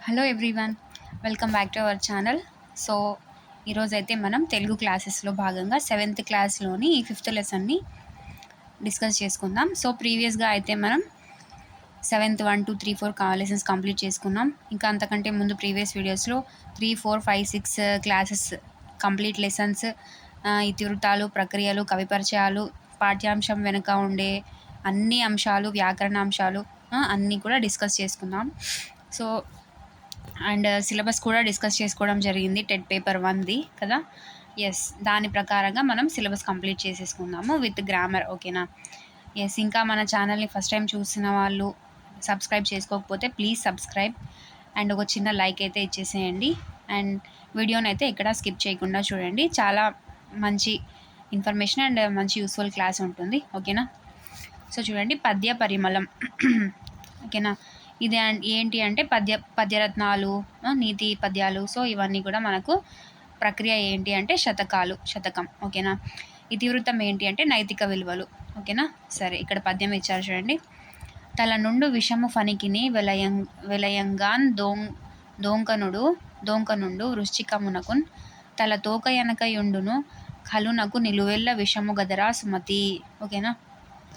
Hello everyone, welcome back to our channel. So ఈరోజైతే మనం తెలుగు క్లాసెస్లో భాగంగా 7th క్లాస్లోని 5th లెసన్ని డిస్కస్ చేసుకుందాం. సో ప్రీవియస్గా అయితే మనం 7th 1 2 3 4 లెసన్స్ కంప్లీట్ చేసుకున్నాం. ఇంకా అంతకంటే ముందు ప్రీవియస్ వీడియోస్లో 3 4 5 6 క్లాసెస్ కంప్లీట్ లెసన్స్, ఇతివృత్తాలు, ప్రక్రియలు, కవి పరిచయాలు, పాఠ్యాంశం వెనుక ఉండే అన్ని అంశాలు, వ్యాకరణ అంశాలు అన్నీ కూడా డిస్కస్ చేసుకుందాం. సో అండ్ సిలబస్ కూడా డిస్కస్ చేసుకోవడం జరిగింది, టెట్ పేపర్ 1ది కదా. ఎస్, దాని ప్రకారంగా మనం సిలబస్ కంప్లీట్ చేసేసుకుందాము విత్ గ్రామర్. ఓకేనా? ఎస్, ఇంకా మన ఛానల్ని ఫస్ట్ టైం చూసిన వాళ్ళు సబ్స్క్రైబ్ చేసుకోకపోతే ప్లీజ్ సబ్స్క్రైబ్ అండ్ ఒక చిన్న లైక్ అయితే ఇచ్చేసేయండి. అండ్ వీడియోని అయితే ఎక్కడా స్కిప్ చేయకుండా చూడండి, చాలా మంచి ఇన్ఫర్మేషన్ అండ్ మంచి యూస్ఫుల్ క్లాస్ ఉంటుంది. ఓకేనా? సో చూడండి, పద్య పరిమళం. ఓకేనా? ఇది ఏంటి అంటే పద్యరత్నాలు, నీతి పద్యాలు. సో ఇవన్నీ కూడా మనకు ప్రక్రియ ఏంటి అంటే శతకం. ఓకేనా? ఇతివృత్తం ఏంటి అంటే నైతిక విలువలు. ఓకేనా? సరే, ఇక్కడ పద్యం ఇచ్చారు చూడండి. తల నుండు విషము ఫణికిని వెలయంగాన్ దోంకనుండు వృశ్చికమునకున్ తల తోక ఎనకయుండును కలునకు నిలువెల్ల విషము గదరా సుమతి. ఓకేనా?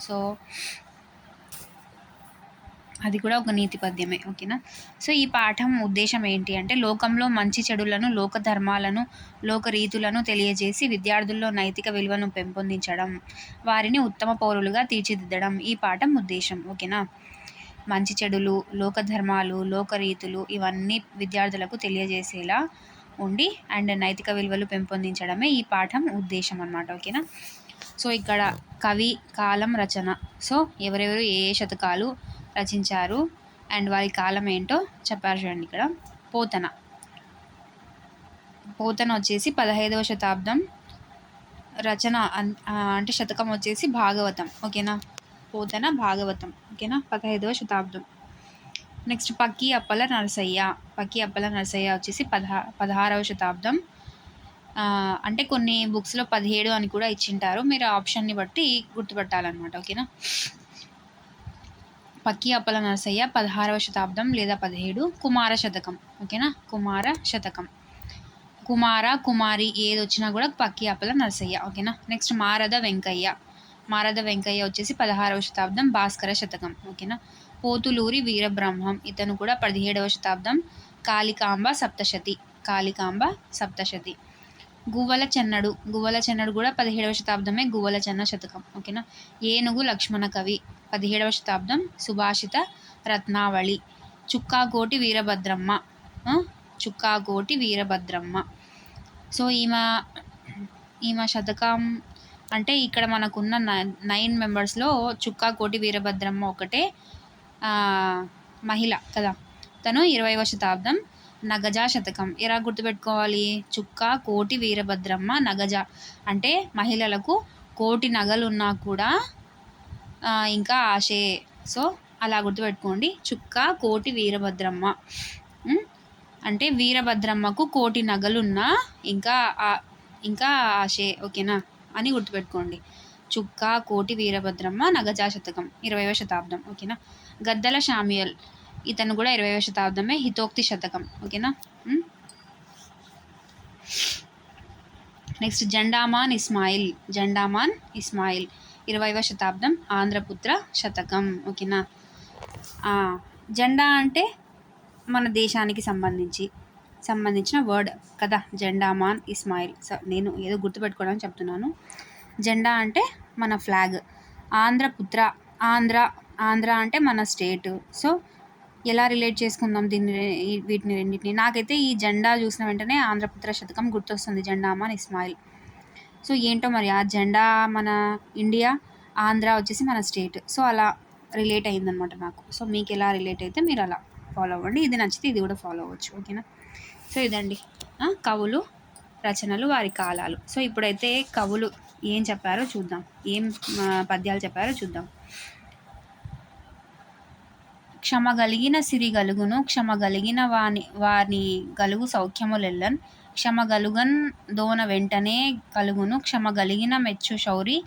సో అది కూడా ఒక నీతి పద్యమే. ఓకేనా? సో ఈ పాఠం ఉద్దేశం ఏంటి అంటే లోకంలో మంచి చెడులను, లోక ధర్మాలను, లోక రీతులను తెలియజేసి విద్యార్థుల్లో నైతిక విలువను పెంపొందించడం, వారిని ఉత్తమ పౌరులుగా తీర్చిదిద్దడం ఈ పాఠం ఉద్దేశం. ఓకేనా? మంచి చెడులు, లోక ధర్మాలు, లోక రీతులు ఇవన్నీ విద్యార్థులకు తెలియజేసేలా ఉండి అండ్ నైతిక విలువలు పెంపొందించడమే ఈ పాఠం ఉద్దేశం అన్నమాట. ఓకేనా? సో ఇక్కడ కవి, కాలం, రచన. సో ఎవరెవరు ఏ శతకాలు రచించారు అండ్ వారి కాలం ఏంటో చెప్పారు చూడండి. ఇక్కడ పోతన వచ్చేసి 15వ శతాబ్దం, రచన అంటే శతకం వచ్చేసి భాగవతం. ఓకేనా? పోతన భాగవతం. ఓకేనా? 15వ శతాబ్దం. నెక్స్ట్ పక్కి అప్పల నరసయ్య వచ్చేసి 16వ శతాబ్దం. అంటే కొన్ని బుక్స్లో 17 అని కూడా ఇచ్చింటారు, మీరు ఆప్షన్ని బట్టి గుర్తుపట్టాలన్నమాట. ఓకేనా? పక్కి అప్పల నరసయ్య 16వ శతాబ్దం లేదా 17. కుమార శతకం. ఓకేనా? కుమార శతకం. కుమార, కుమారి ఏది వచ్చినా కూడా పక్కి అప్పల నరసయ్య. ఓకేనా? నెక్స్ట్ మారద వెంకయ్య వచ్చేసి 16వ శతాబ్దం, భాస్కర శతకం. ఓకేనా? పోతులూరి వీరబ్రహ్మం, ఇతను కూడా 17వ శతాబ్దం, కాళికాంబ సప్తశతి. గువ్వల చెన్నడు కూడా 17వ శతాబ్దమే, గువ్వల చెన్న శతకం. ఓకేనా? ఏనుగు లక్ష్మణ కవి 17వ శతాబ్దం, సుభాషిత రత్నావళి. చుక్కాకోటి వీరభద్రమ్మ. సో ఈమె శతకం అంటే ఇక్కడ మనకున్న 9 మెంబర్స్లో చుక్కాకోటి వీరభద్రమ్మ ఒకటే మహిళ కదా. తను 20వ శతాబ్దం, నగజ శతకం. ఎలా గుర్తుపెట్టుకోవాలి? చుక్కా కోటి వీరభద్రమ్మ నగజ అంటే మహిళలకు కోటి నగలున్నా కూడా ఇంకా ఆశే. సో అలా గుర్తుపెట్టుకోండి, చుక్కా కోటి వీరభద్రమ్మ అంటే వీరభద్రమ్మకు కోటి నగలున్నా ఇంకా ఆశే. ఓకేనా అని గుర్తుపెట్టుకోండి. చుక్కా కోటి వీరభద్రమ్మ నగజా శతకం 20వ శతాబ్దం. ఓకేనా? గద్దల శామ్యూయల్, ఇతను కూడా 20వ శతాబ్దమే, హితోక్తి శతకం. ఓకేనా? నెక్స్ట్ జెండామాన్ ఇస్మాయిల్ 20వ శతాబ్దం, ఆంధ్రపుత్ర శతకం. ఓకేనా? జెండా అంటే మన దేశానికి సంబంధించిన వర్డ్ కదా, జెండామాన్ ఇస్మాయిల్. సో నేను ఏదో గుర్తుపెట్టుకోవడానికి చెప్తున్నాను. జెండా అంటే మన ఫ్లాగ్. ఆంధ్రపుత్ర, ఆంధ్ర అంటే మన స్టేట్. సో ఎలా రిలేట్ చేసుకుందాం వీటిని రెండింటిని? నాకైతే ఈ జెండా చూసిన వెంటనే ఆంధ్రపుత్ర శతకం గుర్తొస్తుంది, జెండామాన్ ఇస్మాయిల్. సో ఏంటో మరి ఆ జెండా మన ఇండియా, ఆంధ్ర వచ్చేసి మన స్టేట్. సో అలా రిలేట్ అయిందనమాట నాకు. సో మీకు ఎలా రిలేట్ అయితే మీరు అలా ఫాలో అవ్వండి, ఇది నచ్చితే ఇది కూడా ఫాలో అవ్వచ్చు. ఓకేనా? సో ఇదండి కవులు, రచనలు, వారి కాలాలు. సో ఇప్పుడైతే కవులు ఏం చెప్పారో చూద్దాం, ఏం పద్యాలు చెప్పారో చూద్దాం. క్షమగలిగిన సిరి గలుగును, క్షమగలిగిన వాని గలుగు సౌఖ్యములెల్లన్, క్షమగలుగన్ దోన వెంటనే కలుగును, క్షమగలిగిన మెచ్చు శౌరి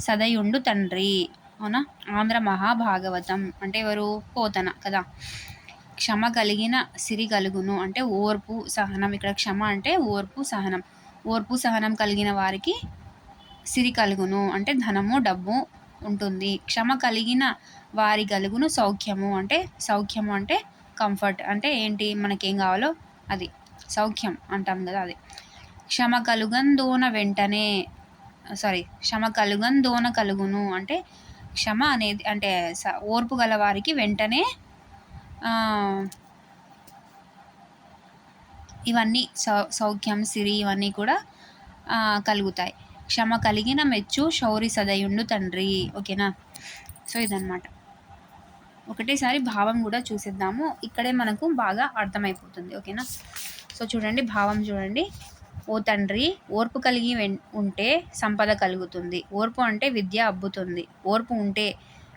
సదయుండు తండ్రి. అవునా? ఆంధ్ర మహాభాగవతం అంటే ఎవరు? పోతన కదా. క్షమ కలిగిన సిరి కలుగును అంటే ఓర్పు సహనం. ఇక్కడ క్షమ అంటే ఓర్పు సహనం. ఓర్పు సహనం కలిగిన వారికి సిరి కలుగును అంటే ధనము డబ్బు ఉంటుంది. క్షమ కలిగిన వారి కలుగును సౌఖ్యము అంటే సౌఖ్యము అంటే కంఫర్ట్ అంటే ఏంటి మనకేం కావాలో అది సౌఖ్యం అంటాం కదా అది. క్షమ కలుగందోన వెంటనే క్షమ కలుగందోన కలుగును అంటే క్షమ అనేది అంటే ఓర్పు గల వారికి వెంటనే ఇవన్నీ సౌఖ్యం సిరి ఇవన్నీ కూడా కలుగుతాయి. క్షమ కలిగిన మెచ్చు శౌరి సదయుండు తండ్రి. ఓకేనా. సో ఇదన్నమాట. ఒకటేసారి భావం కూడా చూసేద్దాము, ఇక్కడే మనకు బాగా అర్థమైపోతుంది. ఓకేనా. సో చూడండి భావం చూడండి. ఓ తండ్రి, ఓర్పు కలిగి ఉంటే సంపద కలుగుతుంది. ఓర్పు అంటే విద్య అబ్బుతుంది. ఓర్పు ఉంటే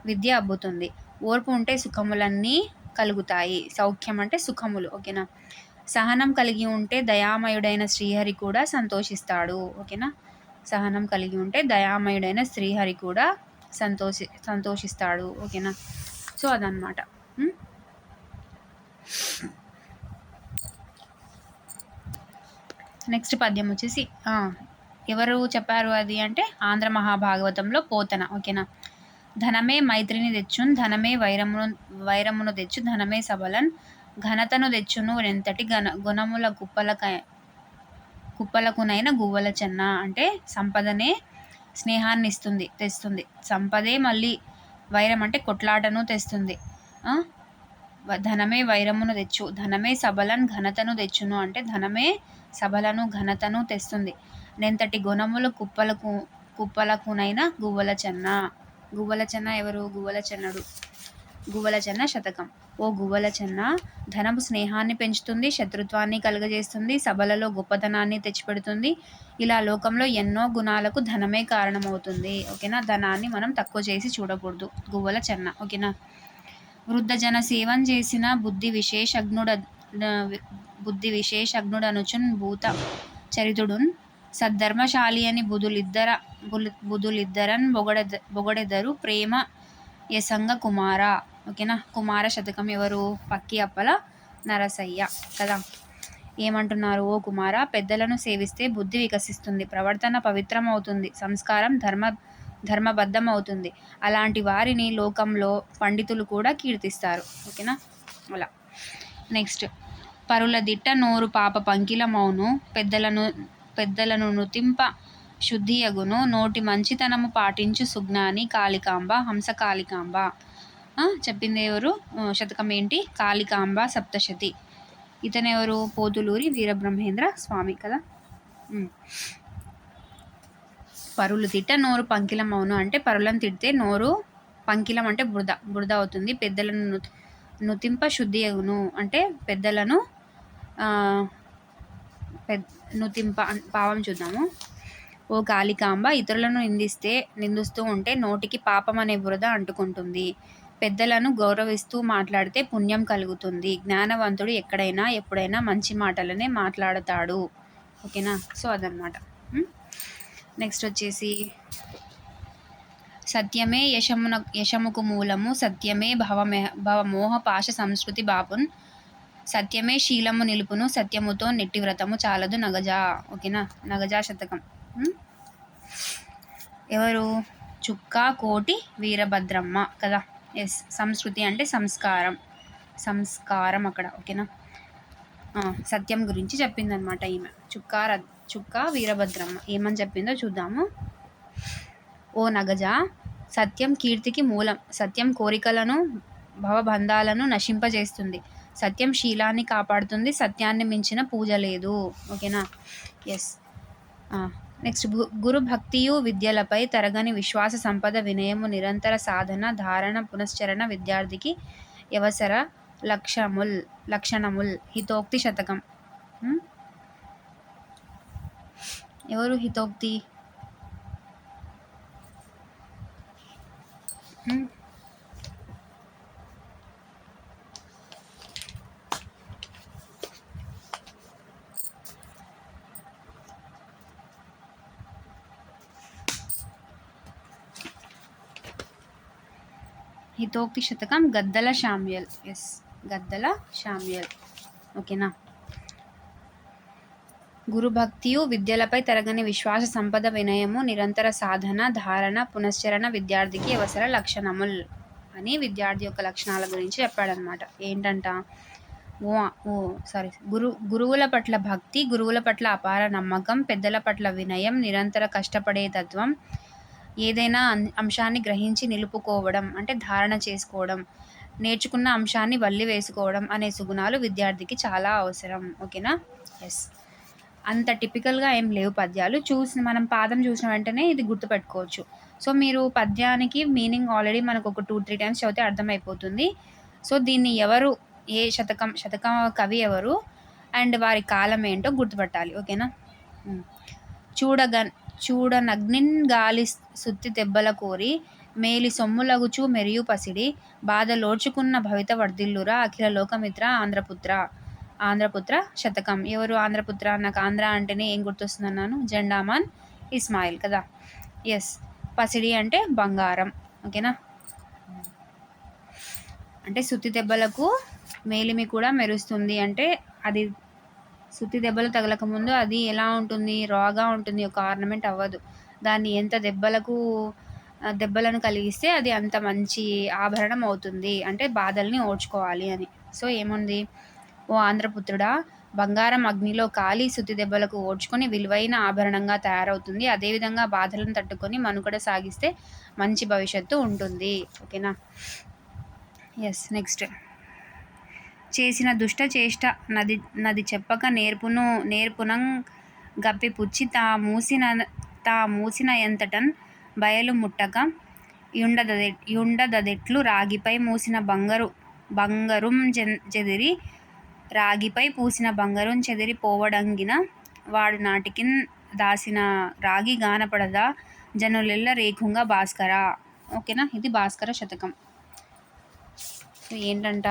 విద్య అబ్బుతుంది. ఓర్పు ఉంటే సుఖములన్నీ కలుగుతాయి. సౌఖ్యం అంటే సుఖములు. ఓకేనా. సహనం కలిగి ఉంటే దయామయుడైన శ్రీహరి కూడా సంతోషిస్తాడు. ఓకేనా. సహనం కలిగి ఉంటే దయామయుడైన శ్రీహరి కూడా సంతోషిస్తాడు. ఓకేనా. సో అదనమాట. నెక్స్ట్ పద్యం వచ్చేసి ఎవరు చెప్పారు అది అంటే ఆంధ్ర మహాభాగవతంలో పోతన. ఓకేనా. ధనమే మైత్రిని తెచ్చున్, ధనమే వైరమును తెచ్చు, ధనమే సబలన్ ఘనతను తెచ్చును ఎంతటి గుణముల కుప్పలకునైన గువ్వల చెన్న అంటే సంపదనే స్నేహాన్ని తెస్తుంది. సంపదే మళ్ళీ వైరం అంటే కొట్లాటను తెస్తుంది. ధనమే వైరమును తెచ్చు, ధనమే సబలన్ ఘనతను తెచ్చును అంటే ధనమే సబలను ఘనతను తెస్తుంది. నెంతటి గుణములు కుప్పలకునైనా గువ్వల చెన్న. గువ్వల చెన్న ఎవరు? గువ్వల చెన్నడు. గువ్వల చెన్న శతకం. ఓ గువ్వల చెన్న, ధనము స్నేహాన్ని పెంచుతుంది, శత్రుత్వాన్ని కలుగజేస్తుంది, సభలలో గొప్పతనాన్ని తెచ్చిపెడుతుంది. ఇలా లోకంలో ఎన్నో గుణాలకు ధనమే కారణమవుతుంది. ఓకేనా. ధనాన్ని మనం తక్కువ చేసి చూడకూడదు. గువ్వల చెన్న. ఓకేనా. వృద్ధ జన సేవం చేసిన బుద్ధి విశేషజ్ఞుడనుచున్ భూత చరితుడున్ సద్ధర్మశాలి అని బుధులిద్దరన్ బొగడెదరు ప్రేమ యసంగ కుమార. ఓకేనా. కుమార శతకం ఎవరు? పక్కి అప్పల నరసయ్య కదా. ఏమంటున్నారు? ఓ కుమార, పెద్దలను సేవిస్తే బుద్ధి వికసిస్తుంది, ప్రవర్తన పవిత్రమవుతుంది, సంస్కారం ధర్మబద్ధం అవుతుంది. అలాంటి వారిని లోకంలో పండితులు కూడా కీర్తిస్తారు. ఓకేనా. అలా. నెక్స్ట్, పరుల దిట్ట నోరు పాప పంకిలమౌను, పెద్దలను నుతింప శుద్ధియగును, నోటి మంచితనము పాటించు సుజ్ఞాని కాళికాంబ హంసకాళికాంబ. చెప్పింది ఎవరు? శతకం ఏంటి? కాళికాంబ సప్తశతి. ఇతనెవరు? పోతులూరి వీరబ్రహ్మేంద్ర స్వామి కదా. పరులు తిట్ట నోరు పంకిలమౌను అంటే పరులను తిడితే నోరు పంకిలం అంటే బురద అవుతుంది. పెద్దలను నుతింప శుద్ధియగును అంటే పెద్దలను నుతింప. పావం చూద్దాము. ఓ కాళికాంబ, ఇతరులను నిందిస్తూ ఉంటే నోటికి పాపం అనే బురద అంటుకుంటుంది. పెద్దలను గౌరవిస్తూ మాట్లాడితే పుణ్యం కలుగుతుంది. జ్ఞానవంతుడు ఎక్కడైనా ఎప్పుడైనా మంచి మాటలనే మాట్లాడతాడు. ఓకేనా. సో అదనమాట. నెక్స్ట్ వచ్చేసి సత్యమే యశముకు మూలము, సత్యమే భవమోహ పాశ సంస్కృతి బాపున్, సత్యమే శీలము నిలుపును, సత్యముతో నెట్టి వ్రతము చాలదు నగజా. ఓకేనా. నగజా శతకం. ఎవరు? చుక్కా కోటి వీరభద్రమ్మ కదా. ఎస్. సంస్కృతి అంటే సంస్కారం అక్కడ. ఓకేనా. సత్యం గురించి చెప్పిందనమాట ఈమె. చుక్కా వీరభద్రమ్మ ఏమని చెప్పిందో చూద్దాము. ఓ నగజ, సత్యం కీర్తికి మూలం. సత్యం కోరికలను భవబంధాలను నశింపజేస్తుంది. సత్యం శీలాన్ని కాపాడుతుంది. సత్యాన్ని మించిన పూజ లేదు. ఓకేనా. ఎస్. నెక్స్ట్, గురు భక్తియు విద్యలపై తరగని విశ్వాస సంపద వినయము నిరంతర సాధన ధారణ పునశ్చరణ విద్యార్థికి యవసర లక్షణముల్. హితోక్తి శతకం. ఎవరు హితోక్తి? హితోక్తి శతకం గద్దల శామ్యూల్. ఎస్. గద్దల శామ్యూల్. ఓకేనా. గురుభక్తియు విద్యలపై తరగని విశ్వాస సంపద వినయము నిరంతర సాధన ధారణ పునశ్చరణ విద్యార్థికి అవసర లక్షణముల్ అని విద్యార్థి యొక్క లక్షణాల గురించి చెప్పాడనమాట. ఏంటంట, గురువుల పట్ల భక్తి, గురువుల పట్ల అపార నమ్మకం, పెద్దల పట్ల వినయం, నిరంతర కష్టపడే తత్వం, ఏదైనా అంశాన్ని గ్రహించి నిలుపుకోవడం అంటే ధారణ చేసుకోవడం, నేర్చుకున్న అంశాన్ని వల్లి వేసుకోవడం అనే సుగుణాలు విద్యార్థికి చాలా అవసరం. ఓకేనా. ఎస్, అంత టిపికల్గా ఏం లేవు పద్యాలు. మనం పాదం చూసిన వెంటనే ఇది గుర్తుపెట్టుకోవచ్చు. సో మీరు పద్యానికి మీనింగ్ ఆల్రెడీ మనకు ఒక 2-3 టైమ్స్ చదివితే అర్థమైపోతుంది. సో దీన్ని ఎవరు, ఏ శతక కవి ఎవరు అండ్ వారి కాలం ఏంటో గుర్తుపట్టాలి. ఓకేనా. చూడనగ్నిన్ గాలి సుత్తి దెబ్బల కోరి మేలి సొమ్ములగుచు మెరియు పసిడి బాధలోర్చుకున్న భవిత వర్ధిల్లురా అఖిల లోకమిత్ర ఆంధ్రపుత్ర శతకం. ఎవరు ఆంధ్రపుత్ర? నాకు ఆంధ్ర అంటేనే ఏం గుర్తొస్తుంది అన్నాను, జెండామాన్ ఇస్మాయిల్ కదా. ఎస్, పసిడి అంటే బంగారం. ఓకేనా. అంటే సుత్తి దెబ్బలకు మేలిమి కూడా మెరుస్తుంది అంటే అది సుత్తి దెబ్బలు తగలకముందు అది ఎలా ఉంటుంది, రాగా ఉంటుంది, ఒక ఆర్నమెంట్ అవ్వదు. దాన్ని ఎంత దెబ్బలను కలిగిస్తే అది అంత మంచి ఆభరణం అవుతుంది, అంటే బాధల్ని ఓడ్చుకోవాలి అని. సో ఏముంది, ఓ ఆంధ్రపుత్రుడా, బంగారం అగ్నిలో కాలి సుత్తి దెబ్బలకు ఓడ్చుకొని విలువైన ఆభరణంగా తయారవుతుంది. అదేవిధంగా బాధలను తట్టుకొని మనుగడ సాగిస్తే మంచి భవిష్యత్తు ఉంటుంది. ఓకేనా. Yes, next. చేసిన దుష్ట చేష్ట నది చెప్పక నేర్పునం గప్పిపుచ్చి తా మూసిన ఎంతటన్ బయలు ముట్టక యుండదదెట్లు రాగిపై మూసిన బంగరుం చెదిరి రాగిపై పూసిన బంగారం చెదిరి పోవడంగిన వాడు నాటికిన్ దాసిన రాగి గానపడదా జనులెల్ల రేఖుంగా భాస్కర. ఓకేనా. ఇది భాస్కర శతకం. ఏంటంట,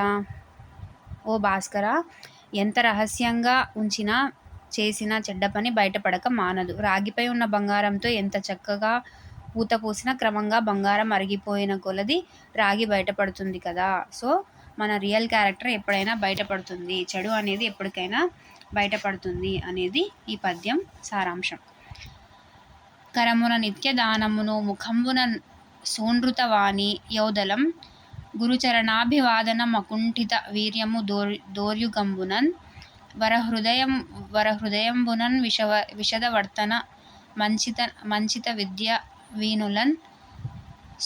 ఓ భాస్కర, ఎంత రహస్యంగా ఉంచినా చేసిన చెడ్డ పని బయటపడక మానదు. రాగిపై ఉన్న బంగారంతో ఎంత చక్కగా ఊత పూసినా క్రమంగా బంగారం అరిగిపోయిన కొలది రాగి బయటపడుతుంది కదా. సో మన రియల్ క్యారెక్టర్ ఎప్పుడైనా బయటపడుతుంది, చెడు అనేది ఎప్పటికైనా బయటపడుతుంది అనేది ఈ పద్యం సారాంశం. కరమున నిత్య దానమును ముఖంబున సూనృతవాణి యౌదలం గురుచరణాభివాదన మకుంఠిత వీర్యము దోర్యుగంబునన్ వరహృదయంబునన్ విషదవర్తన మంచిత విద్య వీనులన్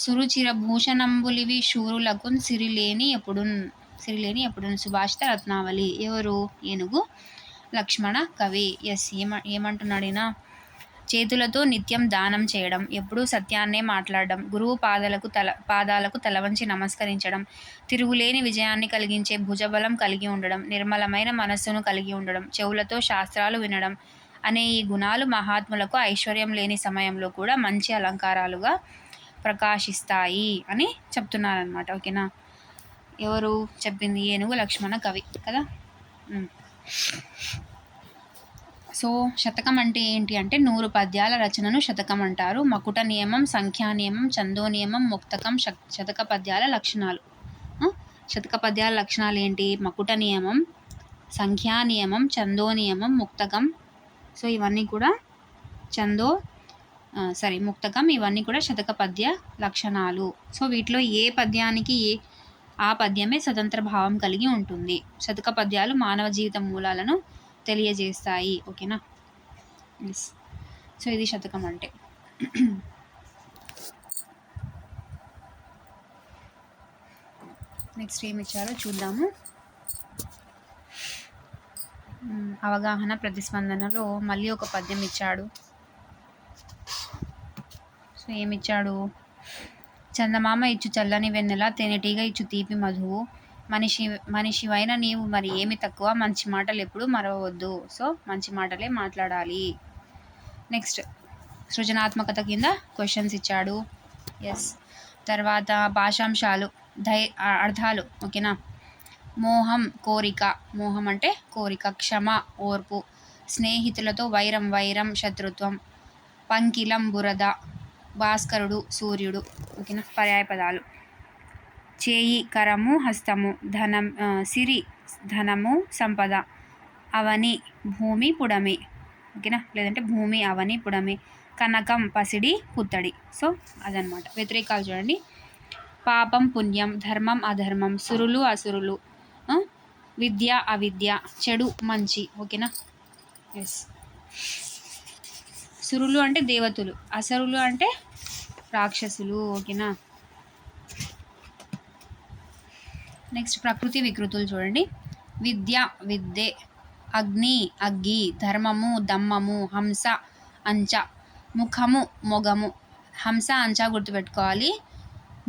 సురుచిరభూషణంబులివి శూరులకున్ సిరిలేని ఎప్పుడున్. సుభాషిత రత్నావళి. ఎవరు? ఏనుగు లక్ష్మణ కవి. ఎస్, ఏమంటున్నాడినా, చేతులతో నిత్యం దానం చేయడం, ఎప్పుడూ సత్యాన్నే మాట్లాడడం, గురువు పాదాలకు తలవంచి నమస్కరించడం, తిరుగులేని విజయాన్ని కలిగించే భుజబలం కలిగి ఉండడం, నిర్మలమైన మనస్సును కలిగి ఉండడం, చెవులతో శాస్త్రాలు వినడం అనే ఈ గుణాలు మహాత్ములకు ఐశ్వర్యం లేని సమయంలో కూడా మంచి అలంకారాలుగా ప్రకాశిస్తాయి అని చెప్తున్నారనమాట. ఓకేనా. ఎవరు చెప్పింది? ఏనుగు లక్ష్మణ కవి కదా. సో శతకం అంటే ఏంటి అంటే 100 పద్యాల రచనను శతకం అంటారు. మకుట నియమం, సంఖ్యా నియమం, చందో నియమం, ముక్తకం శతక పద్యాల లక్షణాలు. శతక పద్యాల లక్షణాలు ఏంటి? మకుట నియమం, సంఖ్యా నియమం, చందో నియమం, ముక్తకం. సో ఇవన్నీ కూడా ముక్తకం ఇవన్నీ కూడా శతక పద్య లక్షణాలు. సో వీటిలో ఏ పద్యానికి ఆ పద్యమే స్వతంత్ర భావం కలిగి ఉంటుంది. శతక పద్యాలు మానవ జీవిత మూలాలను తెలియజేస్తాయి. ఓకేనా. ఎస్, సో ఇది శతకం అంటే. నెక్స్ట్ ఏమి ఇచ్చారో చూద్దాము. అవగాహన ప్రతిస్పందనలో మళ్ళీ ఒక పద్యం ఇచ్చాడు. సో ఏమిచ్చాడు? చందమామ ఇచ్చు చల్లని వెన్నెల, తేనెటీగ ఇచ్చు తీపి మధువు, మనిషివైన నీవు మరి ఏమి తక్కువ, మంచి మాటలు ఎప్పుడు మరవవద్దు. సో మంచి మాటలే మాట్లాడాలి. నెక్స్ట్ సృజనాత్మకత కింద క్వశ్చన్స్ ఇచ్చాడు. ఎస్, తర్వాత భాషాంశాలు, అర్థాలు. ఓకేనా. మోహం కోరిక, మోహం అంటే కోరిక. క్షమ ఓర్పు. స్నేహితులతో వైరం శత్రుత్వం. పంకిలం బురద. భాస్కరుడు సూర్యుడు. ఓకేనా. పర్యాయ పదాలు. చేయి కరము హస్తము, ధనం సిరి ధనము సంపద, అవని భూమి పుడమి, ఓకేనా, లేదంటే భూమి అవని పుడమి, కనకం పసిడి పుత్తడి. సో అదనమాట. వ్యతిరేకాలు చూడండి. పాపం పుణ్యం, ధర్మం అధర్మం, సురులు అసురులు, విద్య అవిద్య, చెడు మంచి, ఓకేనా. ఎస్. సురులు అంటే దేవతలు, అసురులు అంటే రాక్షసులు, ఓకేనా. నెక్స్ట్ ప్రకృతి వికృతులు చూడండి. విద్య విద్యే, అగ్ని అగ్గి, ధర్మము దమ్మము, హంస అంచ, ముఖము మొగము. హంస అంచ గుర్తుపెట్టుకోవాలి,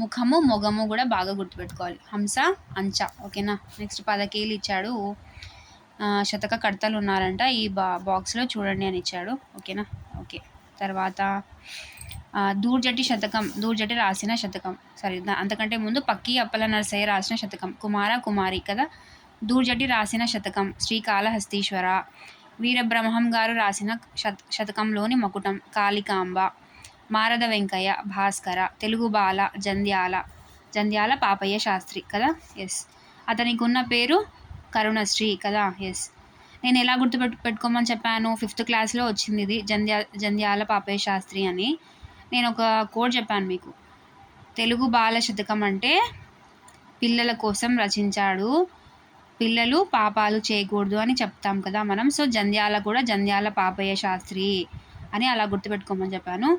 ముఖము మొగము కూడా బాగా గుర్తుపెట్టుకోవాలి. హంస అంచ, ఓకేనా. నెక్స్ట్ పదకేలు ఇచ్చాడు. శతక కర్తలు ఉన్నారంట ఈ బాక్స్లో చూడండి అని ఇచ్చాడు, ఓకేనా. ఓకే. తర్వాత దూర్జటి శతకం, దూర్జటి రాసిన శతకం, సారీ అంతకంటే ముందు పక్కి అప్పల నరసయ్య రాసిన శతకం, కుమార కుమారి కదా. దూర్జటి రాసిన శతకం శ్రీకాళహస్తీశ్వర, వీరబ్రహ్మం గారు రాసిన శతకంలోని మకుటం, కాళికాంబ, మారద వెంకయ్య, భాస్కర, తెలుగు బాల, జంధ్యాల పాపయ్య శాస్త్రి కదా. ఎస్. అతనికి ఉన్న పేరు కరుణశ్రీ కదా. ఎస్. నేను ఎలా పెట్టుకోమని చెప్పాను, 5th క్లాస్లో వచ్చింది ఇది, జంధ్యాల పాపయ్య శాస్త్రి అని. నేను ఒక కోడ్ చెప్పాను మీకు. తెలుగు బాల శతకం అంటే పిల్లల కోసం రచించాడు, పిల్లలు పాపాలు చేయకూడదు అని చెప్తాం కదా మనం. సో జంధ్యాల పాపయ్య శాస్త్రి అని అలా గుర్తుపెట్టుకోమని చెప్పాను.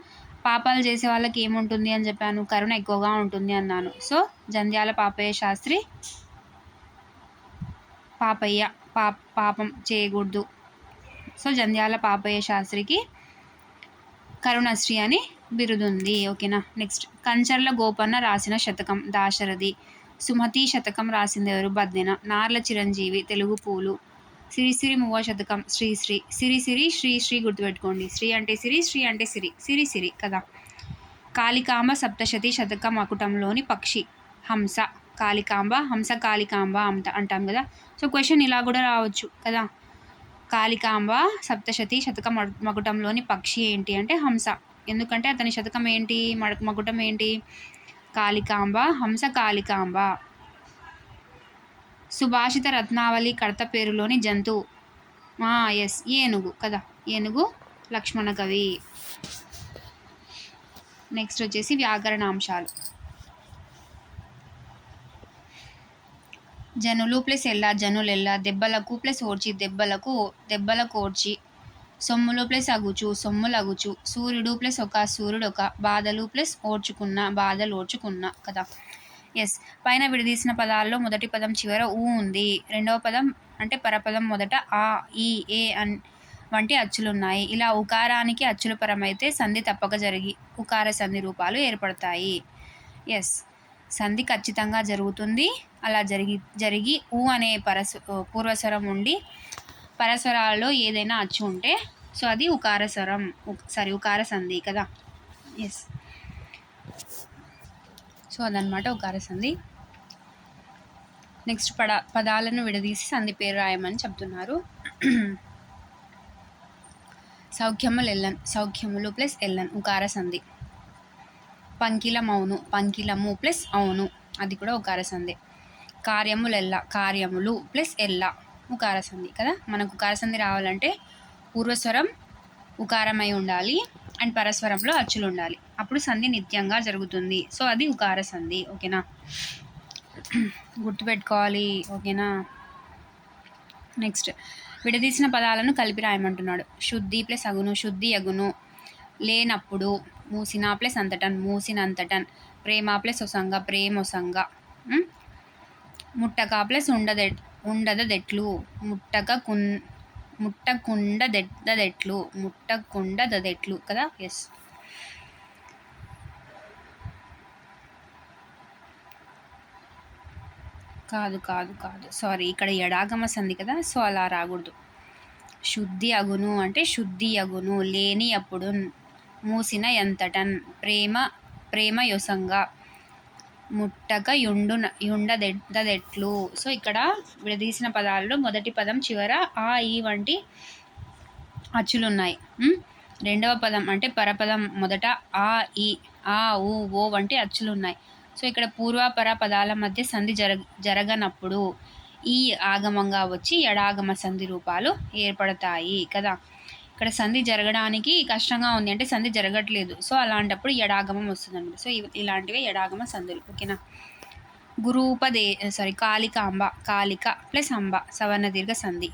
పాపాలు చేసే వాళ్ళకి ఏముంటుంది అని చెప్పాను, కరుణ ఎక్కువగా ఉంటుంది అన్నాను. సో జంధ్యాల పాపయ్య శాస్త్రి, పాపయ్య పాపం చేయకూడదు. సో జంధ్యాల పాపయ్య శాస్త్రికి కరుణశ్రీ అని బిరుదుంది, ఓకేనా. నెక్స్ట్ కంచర్ల గోపన్న రాసిన శతకం దాశరథి, సుమతి శతకం రాసింది ఎవరు, బద్దెన, నార్ల చిరంజీవి తెలుగు పూలు, సిరిసిరి మువ్వ శతకం శ్రీశ్రీ, సిరిసిరి శ్రీశ్రీ గుర్తుపెట్టుకోండి. శ్రీ అంటే సిరి, శ్రీ అంటే సిరిసిరి కదా. కాళికాంబ సప్తశతి శతకం మకుటంలోని పక్షి, హంస, కాళికాంబ హంస కాళికాంబ అంటాం కదా. సో క్వశ్చన్ ఇలా కూడా రావచ్చు కదా. కాళికాంబ సప్తశతి శతకం మకుటంలోని పక్షి ఏంటి అంటే హంస. ఎందుకంటే అతని శతకం ఏంటి, మకుటం ఏంటి, కాళికాంబ హంస కాళికాంబ. సుభాషిత రత్నావళి కర్త పేరులోని జంతువు, ఎస్ ఏనుగు కదా. ఏనుగు లక్ష్మణ కవి. నెక్స్ట్ వచ్చేసి వ్యాకరణాంశాలు. జనులు ప్లస్ ఎల్లా జనులెల్లా, దెబ్బలకు ప్లస్ ఓర్చి దెబ్బలకు ఓర్చి, సొమ్ములు ప్లస్ అగుచు సొమ్ములగుచు, సూర్యుడు ప్లస్ ఒక సూర్యుడొక, బాధలు ప్లస్ ఓర్చుకున్న బాధలు ఓర్చుకున్న కదా. ఎస్. పైన విడదీసిన పదాల్లో మొదటి పదం చివర ఊ ఉంది, రెండవ పదం అంటే పరపదం మొదట ఆ ఈ ఏ వంటి అచ్చులున్నాయి. ఇలా ఉకారానికి అచ్చుల పరమైతే సంధి తప్పక జరిగి ఉకార సంధి రూపాలు ఏర్పడతాయి. ఎస్. సంధి ఖచ్చితంగా జరుగుతుంది. అలా జరిగి ఊ అనే పూర్వస్వరం ఉండి పరస్వరాల్లో ఏదైనా అచ్చు ఉంటే సో అది ఉకార సంధి కదా. ఎస్. సో అదనమాట ఉకార సంధి. నెక్స్ట్ పదాలను విడదీసి సంధి పేరు రాయమని చెప్తున్నారు. సౌఖ్యములు ప్లస్ ఎల్లన్ ఉకార సంధి. పంకిలమౌను పంకిలము ప్లస్ అవును, అది కూడా ఉకార సంధి. కార్యములు ప్లస్ ఎల్ల ఉకార సంధి కదా. మనకు ఉకార సంధి రావాలంటే పూర్వస్వరం ఉకారమై ఉండాలి అండ్ పరస్వరంలో అచ్చులు ఉండాలి, అప్పుడు సంధి నిత్యంగా జరుగుతుంది. సో అది ఉకార సంధి, ఓకేనా. గుర్తుపెట్టుకోవాలి, ఓకేనా. నెక్స్ట్ విడదీసిన పదాలను కలిపి రాయమంటున్నాడు. శుద్ధి ప్లస్ అగును శుద్ధి అగును, లేనప్పుడు మూసిన ప్లస్ అంతటన్ మూసినంతటన్, ప్రేమ ప్లస్ ఒసంగ ప్రేమొసంగ, ముట్టక ప్లస్ ఉండదెట్లు ముట్టకుండదెట్లు కదా. ఎస్. కాదు సారీ, ఇక్కడ ఎడాగమ సంధి కదా, సో అలా రాకూడదు. శుద్ధి అగును అంటే శుద్ధి అగును, లేని అప్పుడు, మూసిన ఎంతటన్, ప్రేమ యొసంగా, ముట్టక యుండదెట్లు. సో ఇక్కడ విడదీసిన పదాల్లో మొదటి పదం చివర ఆ ఈ వంటి అచ్చులున్నాయి. రెండవ పదం అంటే పరపదం మొదట ఆ ఈ ఆ ఊ ఓ వంటి అచ్చులున్నాయి. సో ఇక్కడ పూర్వాపర పదాల మధ్య సంధి జరగనప్పుడు ఈ ఆగమంగా వచ్చి ఎడాగమ సంధి రూపాలు ఏర్పడతాయి కదా. ఇక్కడ సంధి జరగడానికి కష్టంగా ఉంది అంటే సంధి జరగట్లేదు, సో అలాంటప్పుడు ఎడాగమం వస్తుందండి. సో ఇలాంటివే ఎడాగమ సంధులు. ఓకేనా. కాళికాంబ, కాళిక ప్లస్ అంబ సవర్ణ దీర్ఘ సంధి.